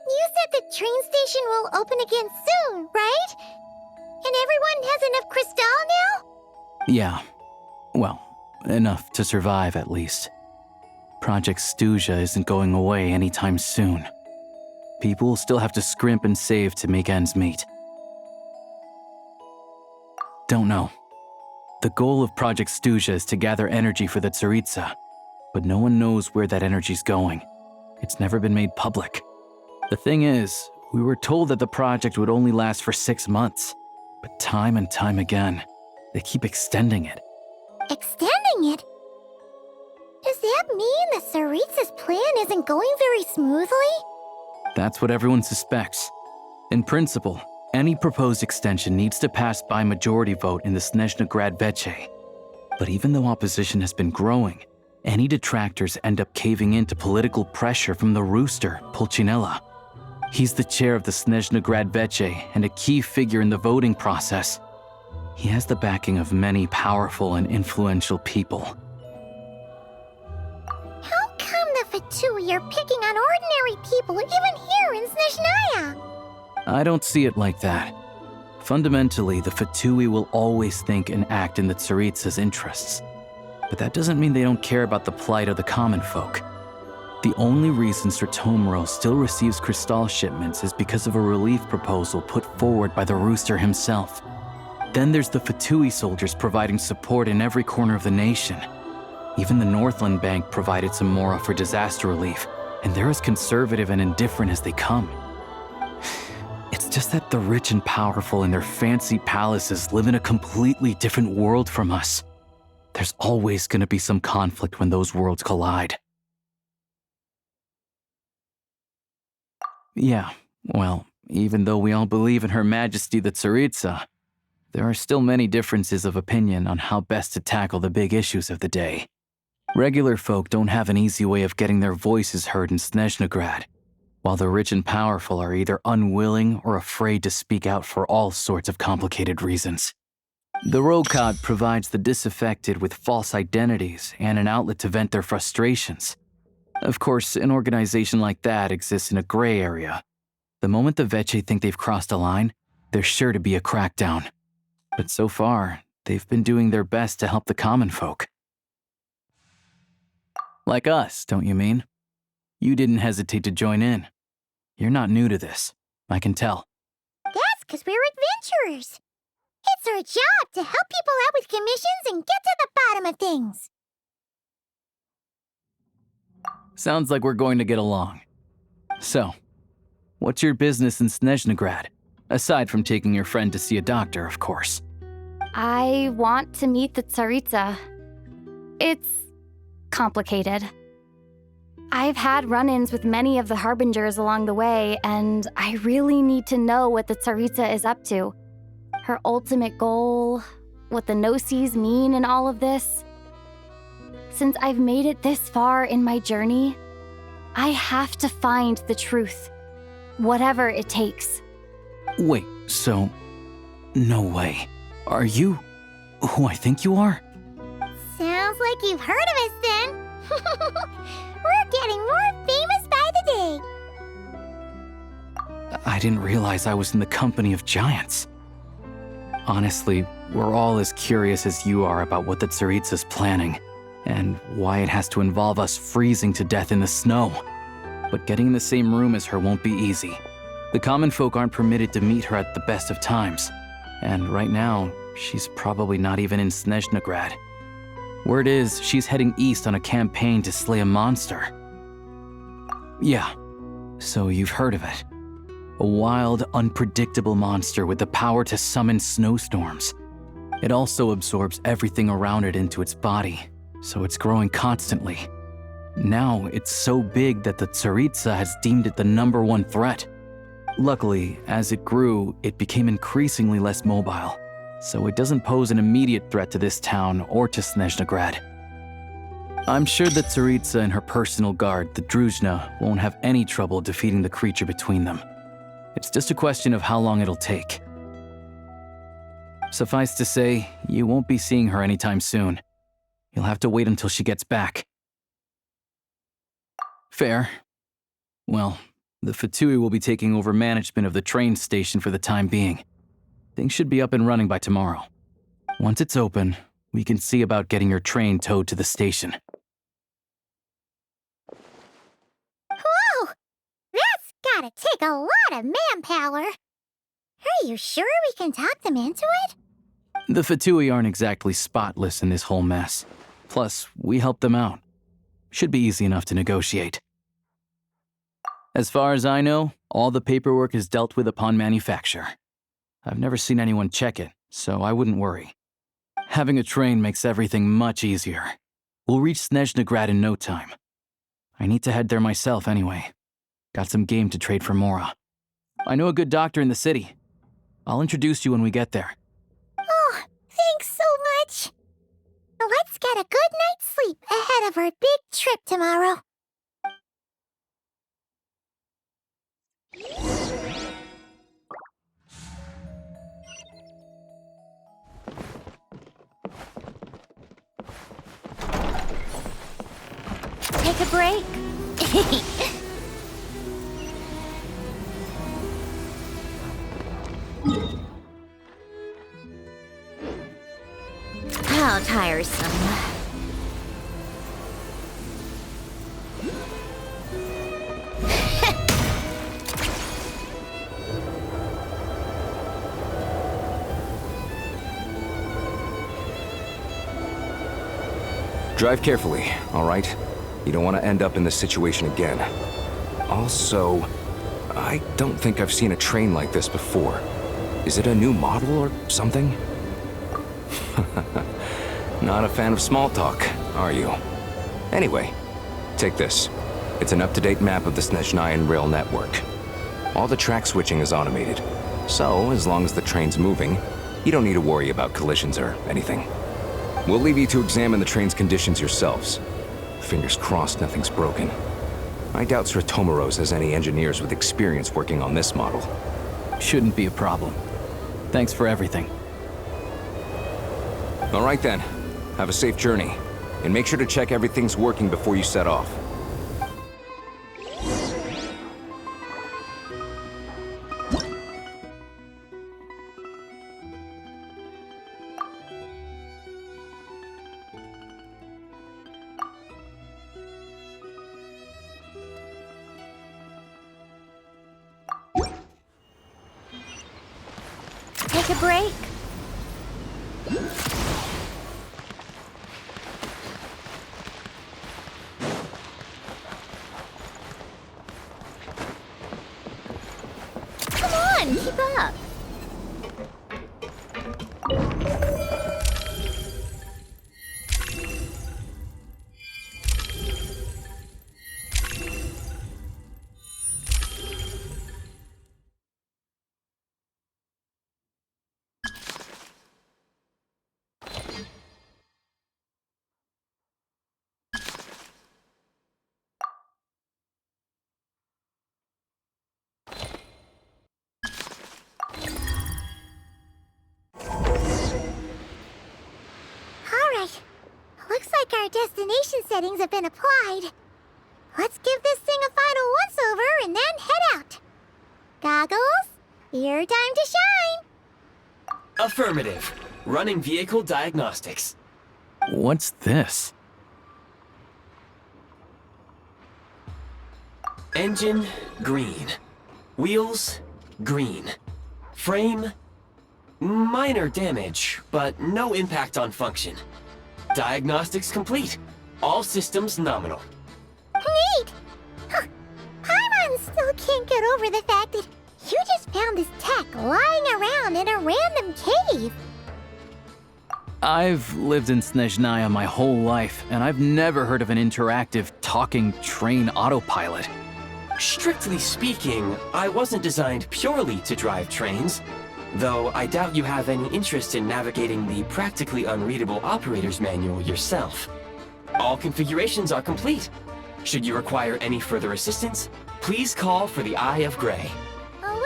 you said the train station will open again soon, right? And everyone has enough crystal now? Yeah. Well, enough to survive at least. Project Snezhnaya isn't going away anytime soon. People will still have to scrimp and save to make ends meet. Don't know. The goal of Project Snezhnaya is to gather energy for the Tsaritsa, but no one knows where that energy's going. It's never been made public. The thing is, we were told that the project would only last for 6 months, but time and time again, they keep extending it. Extending it? Does that mean the Tsaritsa's plan isn't going very smoothly? That's what everyone suspects. In principle, any proposed extension needs to pass by majority vote in the Snezhnaya Veche. But even though opposition has been growing, any detractors end up caving in to political pressure from the rooster, Pulcinella. He's the chair of the Snezhnaya Veche and a key figure in the voting process. He has the backing of many powerful and influential people. How come the Fatui are picking on ordinary people even here in Snezhnaya? I don't see it like that. Fundamentally, the Fatui will always think and act in the Tsaritsa's interests. But that doesn't mean they don't care about the plight of the common folk. The only reason Sratomiro still receives crystal shipments is because of a relief proposal put forward by the rooster himself. Then there's the Fatui soldiers providing support in every corner of the nation. Even the Northland Bank provided some mora for disaster relief, and they're as conservative and indifferent as they come. It's just that the rich and powerful in their fancy palaces live in a completely different world from us. There's always going to be some conflict when those worlds collide. Yeah, well, even though we all believe in Her Majesty the Tsaritsa, there are still many differences of opinion on how best to tackle the big issues of the day. Regular folk don't have an easy way of getting their voices heard in Snezhnaya, while the rich and powerful are either unwilling or afraid to speak out for all sorts of complicated reasons. The Rokad provides the disaffected with false identities and an outlet to vent their frustrations. Of course, an organization like that exists in a gray area. The moment the Veche think they've crossed a line, there's sure to be a crackdown. But so far, they've been doing their best to help the common folk. Like us, don't you mean? You didn't hesitate to join in. You're not new to this, I can tell. That's because we're adventurers. It's our job to help people out with commissions and get to the bottom of things. Sounds like we're going to get along. So, what's your business in Snezhnagrad? Aside from taking your friend to see a doctor, of course. I want to meet the Tsaritsa. It's complicated. I've had run-ins with many of the Harbingers along the way, and I really need to know what the Tsaritsa is up to. Her ultimate goal, what the Gnosis mean in all of this. Since I've made it this far in my journey, I have to find the truth, whatever it takes. Wait, so... No way. Are you who I think you are? Sounds like you've heard of us then. We're getting more famous by the day. I didn't realize I was in the company of giants. Honestly, we're all as curious as you are about what the Tsaritsa's planning, and why it has to involve us freezing to death in the snow. But getting in the same room as her won't be easy. The common folk aren't permitted to meet her at the best of times, and right now, she's probably not even in Snezhnagrad. Word is, she's heading east on a campaign to slay a monster. Yeah, so you've heard of it. A wild, unpredictable monster with the power to summon snowstorms. It also absorbs everything around it into its body, so it's growing constantly. Now, it's so big that the Tsaritsa has deemed it the #1 threat. Luckily, as it grew, it became increasingly less mobile, so it doesn't pose an immediate threat to this town or to Snezhnagrad. I'm sure that Tsaritsa and her personal guard, the Druzhna, won't have any trouble defeating the creature between them. It's just a question of how long it'll take. Suffice to say, you won't be seeing her anytime soon. You'll have to wait until she gets back. Fair. Well, the Fatui will be taking over management of the train station for the time being. Things should be up and running by tomorrow. Once it's open, we can see about getting your train towed to the station. Whoa! That's gotta take a lot of manpower. Are you sure we can talk them into it? The Fatui aren't exactly spotless in this whole mess. Plus, we helped them out. Should be easy enough to negotiate. As far as I know, all the paperwork is dealt with upon manufacture. I've never seen anyone check it, so I wouldn't worry. Having a train makes everything much easier. We'll reach Snezhnagrad in no time. I need to head there myself anyway. Got some game to trade for Mora. I know a good doctor in the city. I'll introduce you when we get there. Oh, thanks so much. Let's get a good night's sleep ahead of our big trip tomorrow. Take a break. How tiresome. Drive carefully, all right? You don't want to end up in this situation again. Also, I don't think I've seen a train like this before. Is it a new model or something? Not a fan of small talk, are you? Anyway, take this. It's an up-to-date map of the Snezhnayan rail network. All the track switching is automated, so as long as the train's moving, you don't need to worry about collisions or anything. We'll leave you to examine the train's conditions yourselves. Fingers crossed nothing's broken. I doubt Sratomaros has any engineers with experience working on this model. Shouldn't be a problem. Thanks for everything. All right then. Have a safe journey. And make sure to check everything's working before you set off. take a break? Come on, keep up. Alright, looks like our destination settings have been applied. Let's give this thing a final once-over and then head out. Goggles, your time to shine! Affirmative. Running vehicle diagnostics. What's this? Engine, green. Wheels, green. Frame, minor damage, but no impact on function. Diagnostics complete. All systems nominal. Neat! Huh. Paimon still can't get over the fact that you just found this tech lying around in a random cave. I've lived in Snezhnaya my whole life, and I've never heard of an interactive, talking train autopilot. Strictly speaking, I wasn't designed purely to drive trains, though I doubt you have any interest in navigating the practically unreadable operator's manual yourself. All configurations are complete. Should you require any further assistance, please call for the Eye of Grey. Away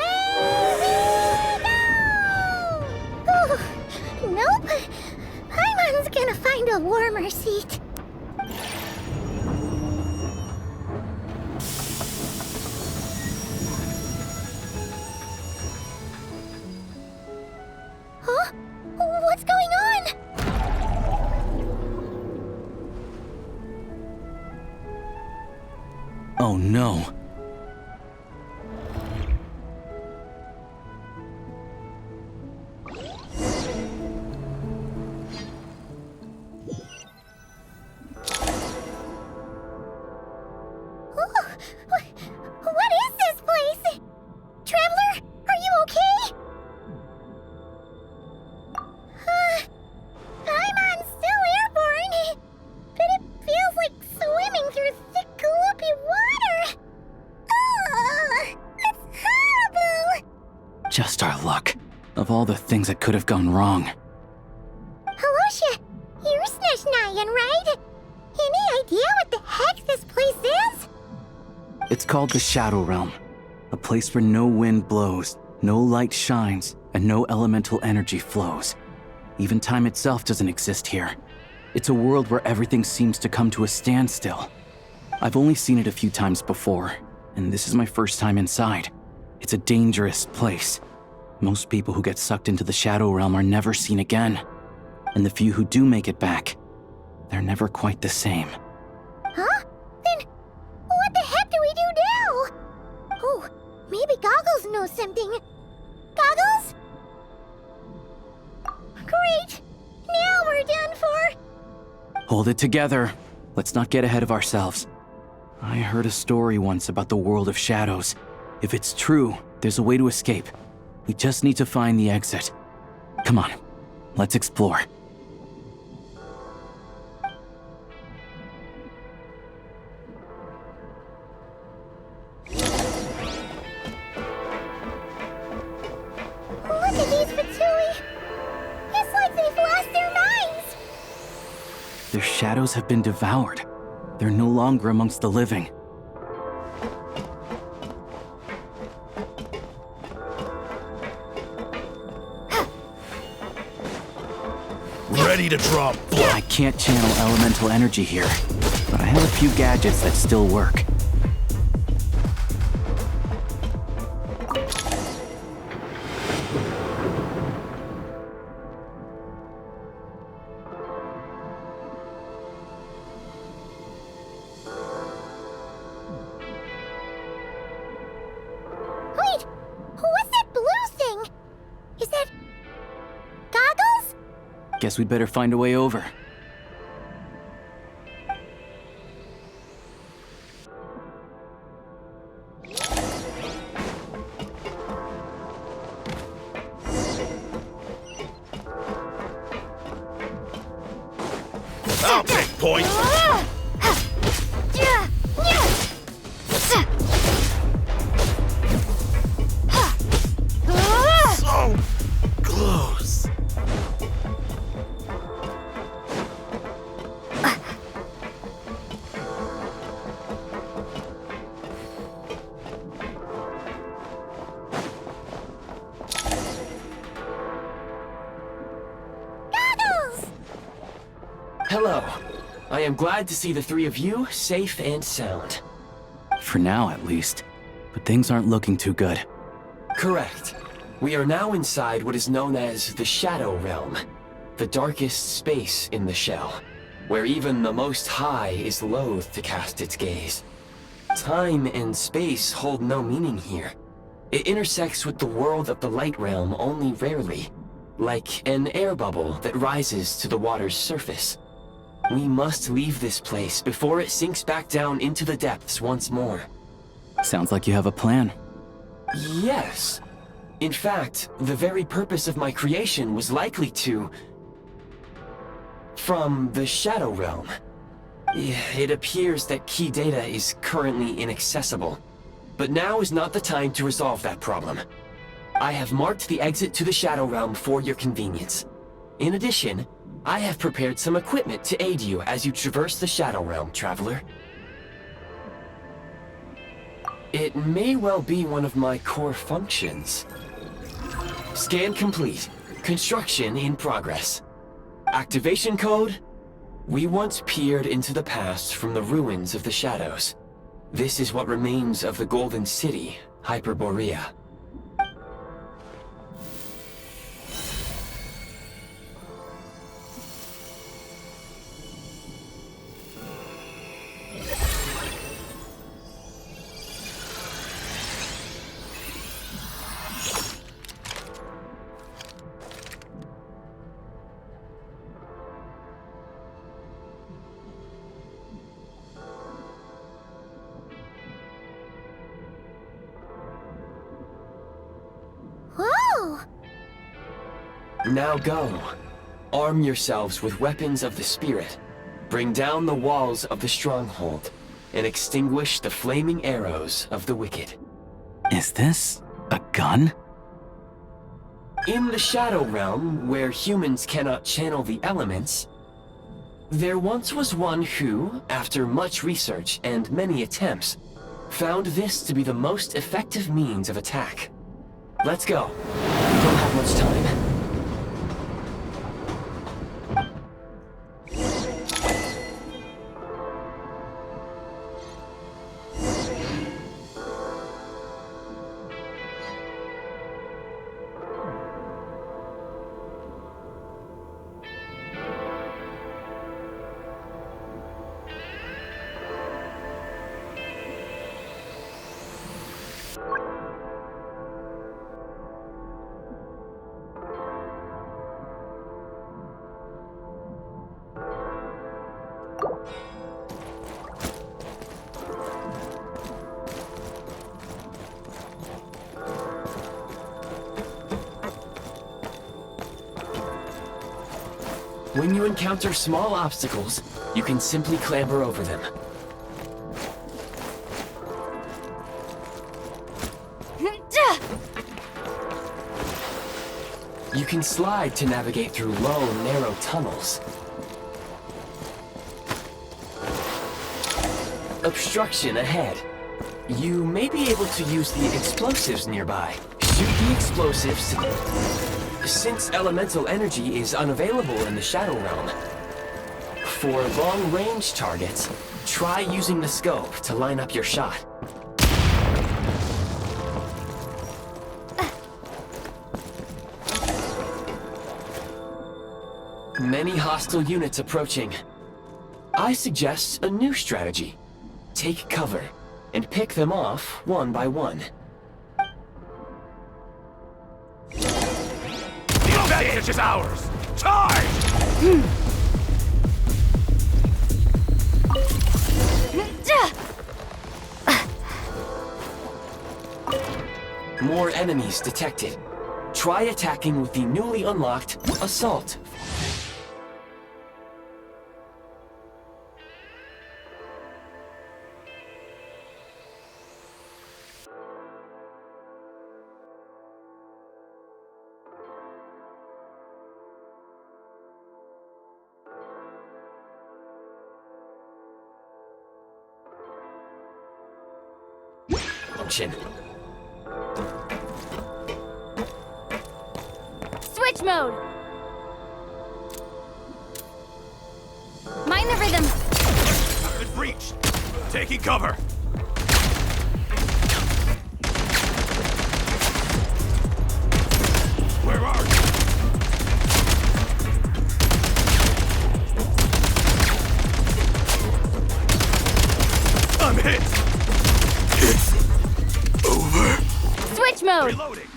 we go! Ooh, nope. Paimon's gonna find a warmer seat. Huh? What's going on? Oh no. What is this place? Traveler, are you okay? Paimon's still airborne, but it feels like swimming through thick, gloopy water. Ugh, that's horrible. Just our luck. Of all the things that could have gone wrong. Halosha, you're Snezhnayan, right? Any idea what the heck this place is? It's called the Shadow Realm. A place where no wind blows, no light shines, and no elemental energy flows. Even time itself doesn't exist here. It's a world where everything seems to come to a standstill. I've only seen it a few times before, and this is my first time inside. It's a dangerous place. Most people who get sucked into the Shadow Realm are never seen again. And the few who do make it back, they're never quite the same. Huh? Then what the heck do we do now? Oh, maybe Goggles knows something. Goggles? Great! Now we're done for! Hold it together. Let's not get ahead of ourselves. I heard a story once about the world of shadows. If it's true, there's a way to escape. We just need to find the exit. Come on, let's explore. Look at these Fatui! It's like they've lost their minds! Their shadows have been devoured. They're no longer amongst the living. Ready to drop blood. I can't channel elemental energy here, but I have a few gadgets that still work. Wait! What's that blue thing? Is that Guess we'd better find a way over. I'll take point! So close. Hello. I am glad to see the three of you safe and sound. For now, at least. But things aren't looking too good. Correct. We are now inside what is known as the Shadow Realm, the darkest space in the shell, where even the Most High is loath to cast its gaze. Time and space hold no meaning here. It intersects with the world of the Light Realm only rarely, like an air bubble that rises to the water's surface. We must leave this place before it sinks back down into the depths once more. Sounds like you have a plan. Yes. In fact, the very purpose of my creation was likely to... from the Shadow Realm. It appears that key data is currently inaccessible, but now is not the time to resolve that problem. I have marked the exit to the Shadow Realm for your convenience. In addition, I have prepared some equipment to aid you as you traverse the Shadow Realm, traveler. It may well be one of my core functions. Scan complete. Construction in progress. Activation code? We once peered into the past from the ruins of the shadows. This is what remains of the Golden City, Hyperborea. Whoa! Now go. Arm yourselves with weapons of the spirit. Bring down the walls of the stronghold, and extinguish the flaming arrows of the wicked. Is this a gun? In the Shadow Realm, where humans cannot channel the elements, there once was one who, after much research and many attempts, found this to be the most effective means of attack. Let's go. We don't have much time. When you encounter small obstacles, you can simply clamber over them. You can slide to navigate through low, narrow tunnels. Obstruction ahead. You may be able to use the explosives nearby. Shoot the explosives since elemental energy is unavailable in the Shadow Realm. For long-range targets, try using the scope to line up your shot. Many hostile units approaching. I suggest a new strategy. Take cover, and pick them off one by one. The advantage is ours! Charge! More enemies detected. Try attacking with the newly unlocked Assault. Option. Switch mode! Mind the rhythm! Target breached! Taking cover! Where are you? I'm hit! It's over. Switch mode! Reloading!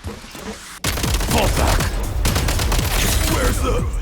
Fall back! Where's the...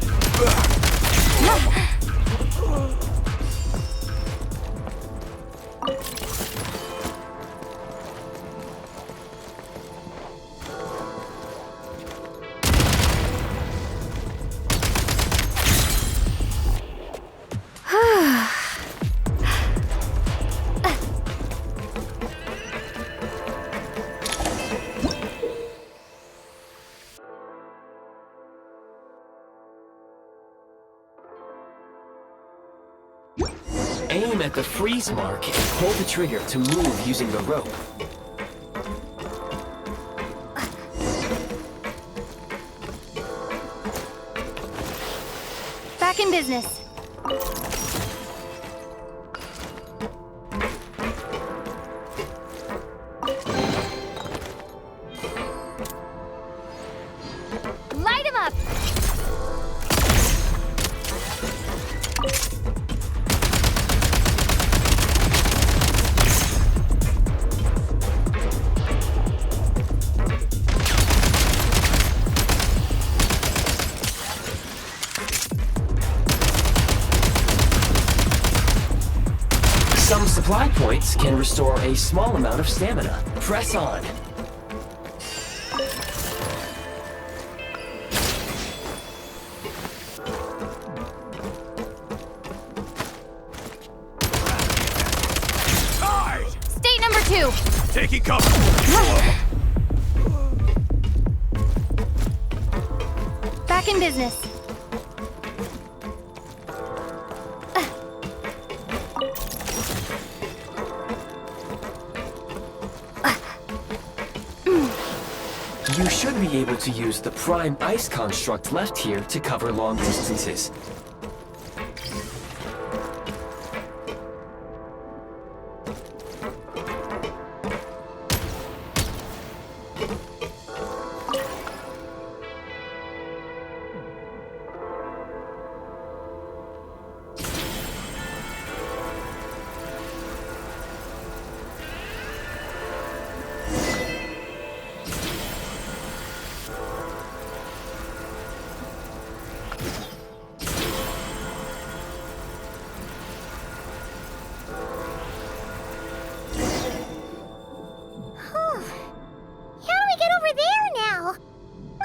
Aim at the freeze mark and pull the trigger to move using the rope. Back in business. Light him up! Some supply points can restore a small amount of stamina. Press on. State number 2! Taking cover! Back in business. You should be able to use the prime ice construct left here to cover long distances.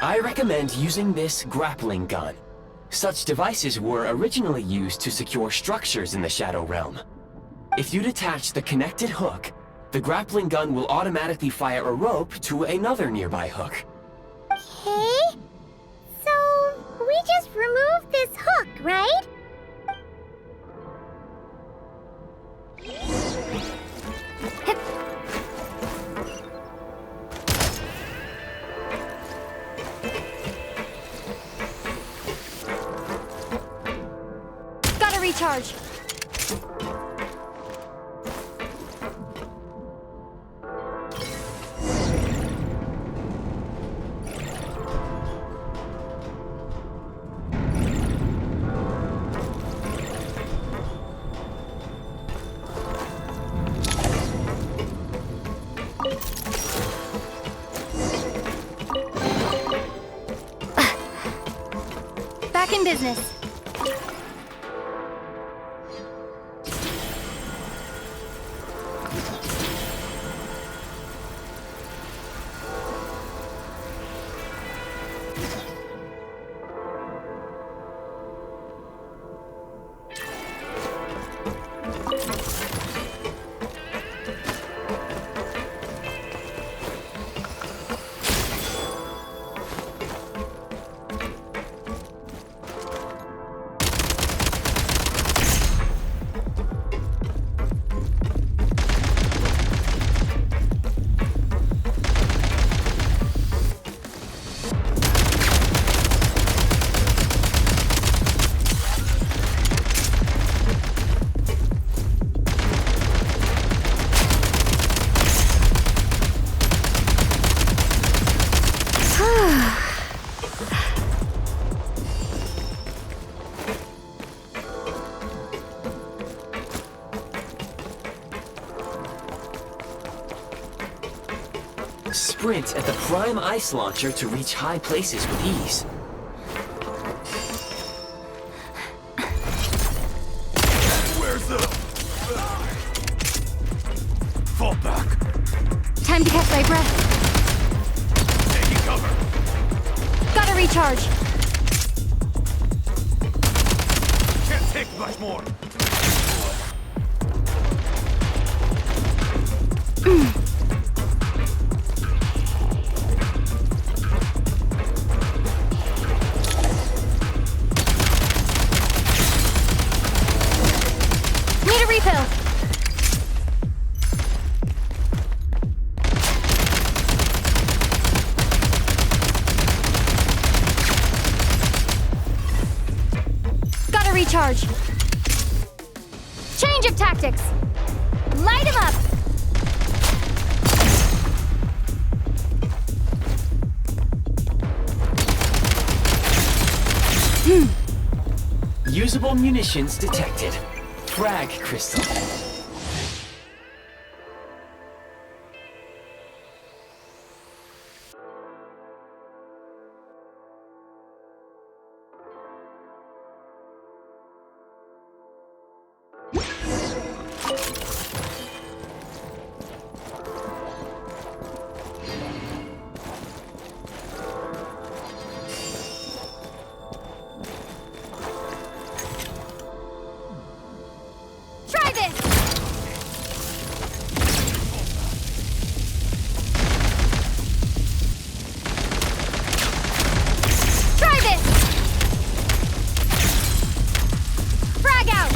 I recommend using this grappling gun. Such devices were originally used to secure structures in the Shadow Realm. If you detach the connected hook, the grappling gun will automatically fire a rope to another nearby hook. Okay. So, we just remove this hook, right? Gotta recharge. Back in business. sprint at the prime ice launcher to reach high places with ease. Where's the... Fall back. Time to catch my breath. Taking cover. Gotta recharge. Can't take much more. Need a refill. Gotta recharge. Change of tactics. Light him up. Usable munitions detected. Frag crystal. Try this. Try this. Frag out.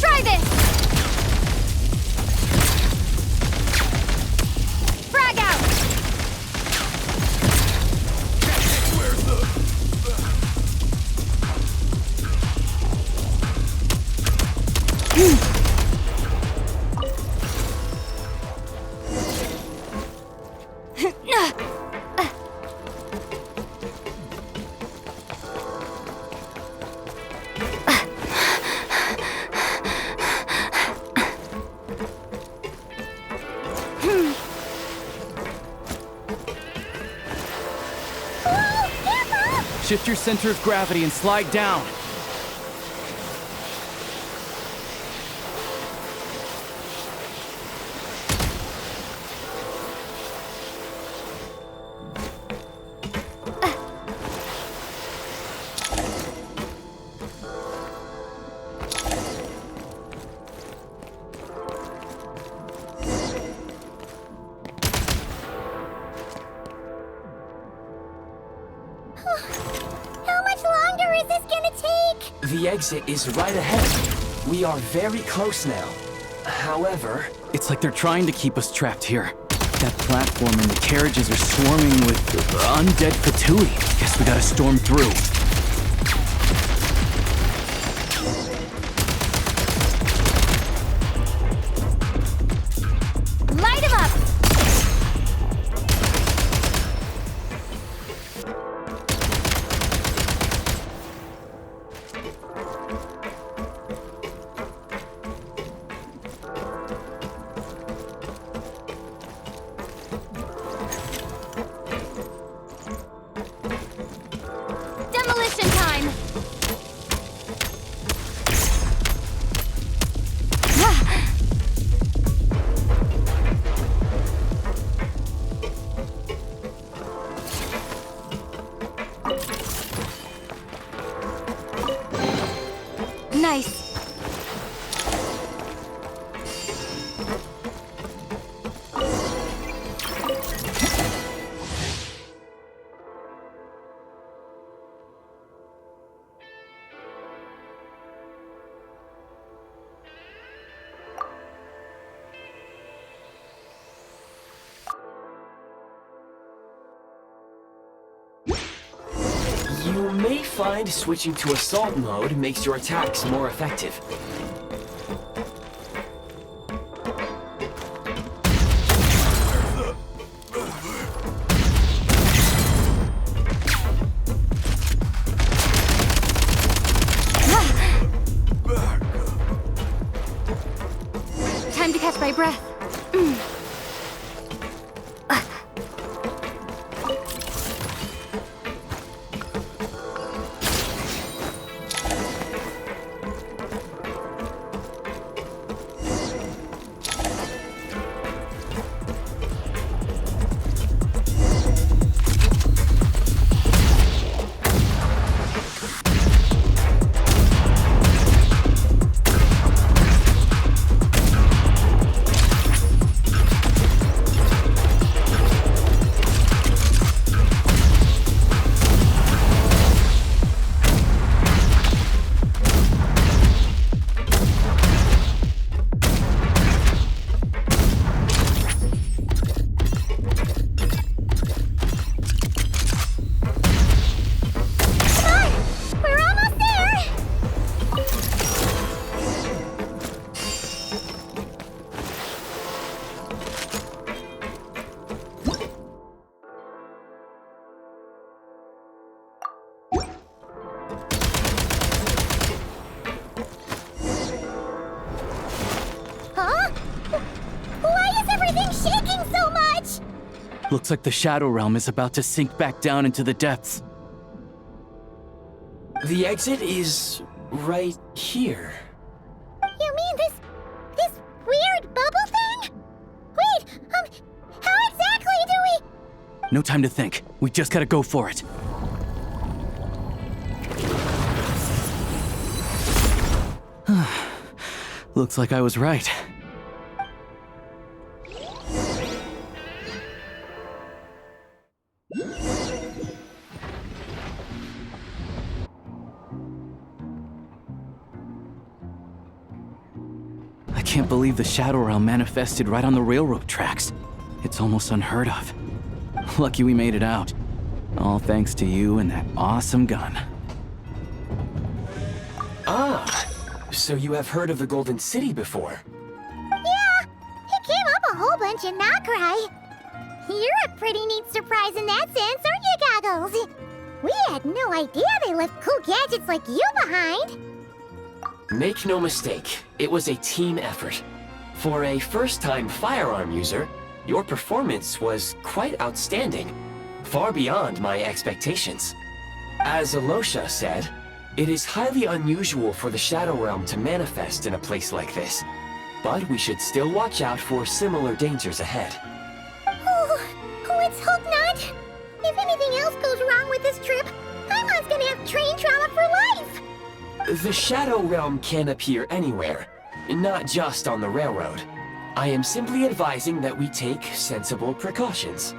Try this. Frag out. Where's the... Shift your center of gravity and slide down. How much longer is this gonna take? The exit is right ahead. We are very close now. However... It's like they're trying to keep us trapped here. That platform and the carriages are swarming with undead Fatui. Guess we gotta storm through. Light him up. Demolition time. Nice. You may find switching to assault mode makes your attacks more effective. Time to catch my breath. Looks like the Shadow Realm is about to sink back down into the depths. The exit is right here. You mean this weird bubble thing? Wait, how exactly do we... No time to think. We just gotta go for it. Looks like I was right. I can't believe the Shadow Realm manifested right on the railroad tracks. It's almost unheard of. Lucky we made it out. All thanks to you and that awesome gun. Ah, so you have heard of the Golden City before? Yeah, it came up a whole bunch in Nokrai. You're a pretty neat surprise in that sense, aren't you, Goggles? We had no idea they left cool gadgets like you behind. Make no mistake, it was a team effort. For a first-time firearm user, your performance was quite outstanding, far beyond my expectations. As Alosha said, it is highly unusual for the Shadow Realm to manifest in a place like this, but we should still watch out for similar dangers ahead. Oh, let's hope not. If anything else goes wrong with this trip, Paimon's gonna have train trauma for life. The Shadow Realm can appear anywhere, not just on the railroad. I am simply advising that we take sensible precautions.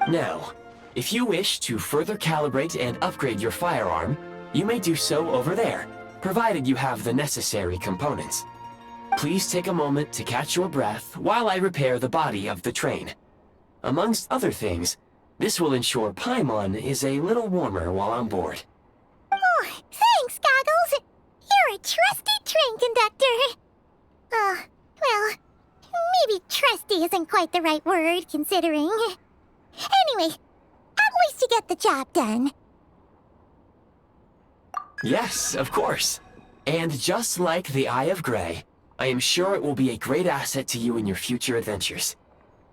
Now, if you wish to further calibrate and upgrade your firearm, you may do so over there, provided you have the necessary components. Please take a moment to catch your breath while I repair the body of the train. Amongst other things, this will ensure Paimon is a little warmer while on board. Oh, thanks, Goggles. You're a trusty train conductor. Well, maybe trusty isn't quite the right word, considering. Anyway, at least you get the job done. Yes, of course. And just like the Eye of Grey, I am sure it will be a great asset to you in your future adventures.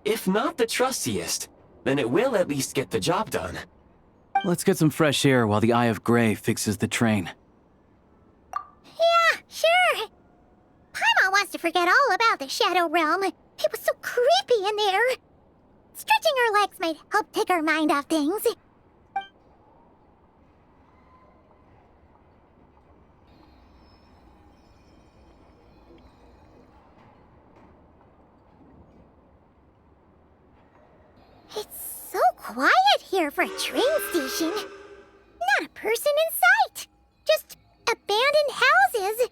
If not the trustiest, then it will at least get the job done. Let's get some fresh air while the Eye of Grey fixes the train. Yeah, sure. Paimon wants to forget all about the Shadow Realm. It was so creepy in there. Stretching her legs might help take her mind off things. It's so quiet here for a train station. Not a person in sight. Just abandoned houses.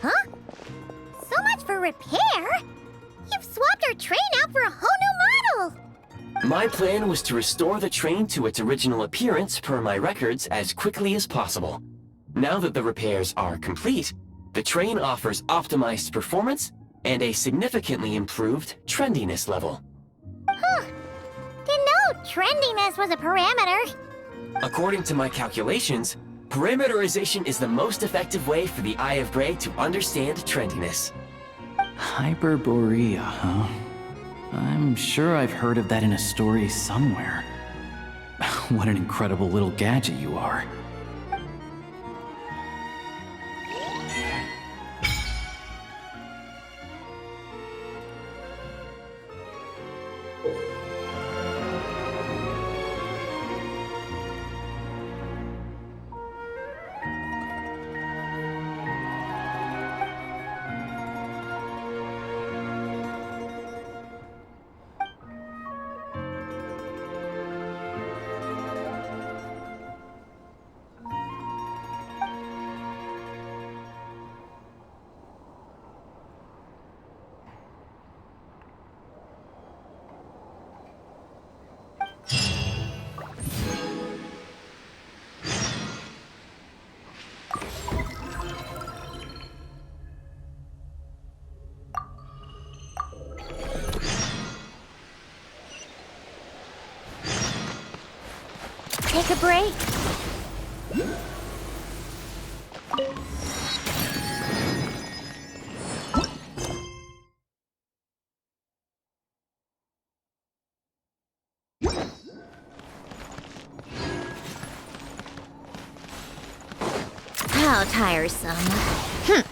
Huh? So much for repair? You've swapped our train out for a whole new model! My plan was to restore the train to its original appearance per my records as quickly as possible. Now that the repairs are complete, the train offers optimized performance and a significantly improved trendiness level. Huh. Didn't know trendiness was a parameter. According to my calculations, parameterization is the most effective way for the Eye of Grey to understand trendiness. Hyperborea, huh? I'm sure I've heard of that in a story somewhere. What an incredible little gadget you are. Take a break. How tiresome.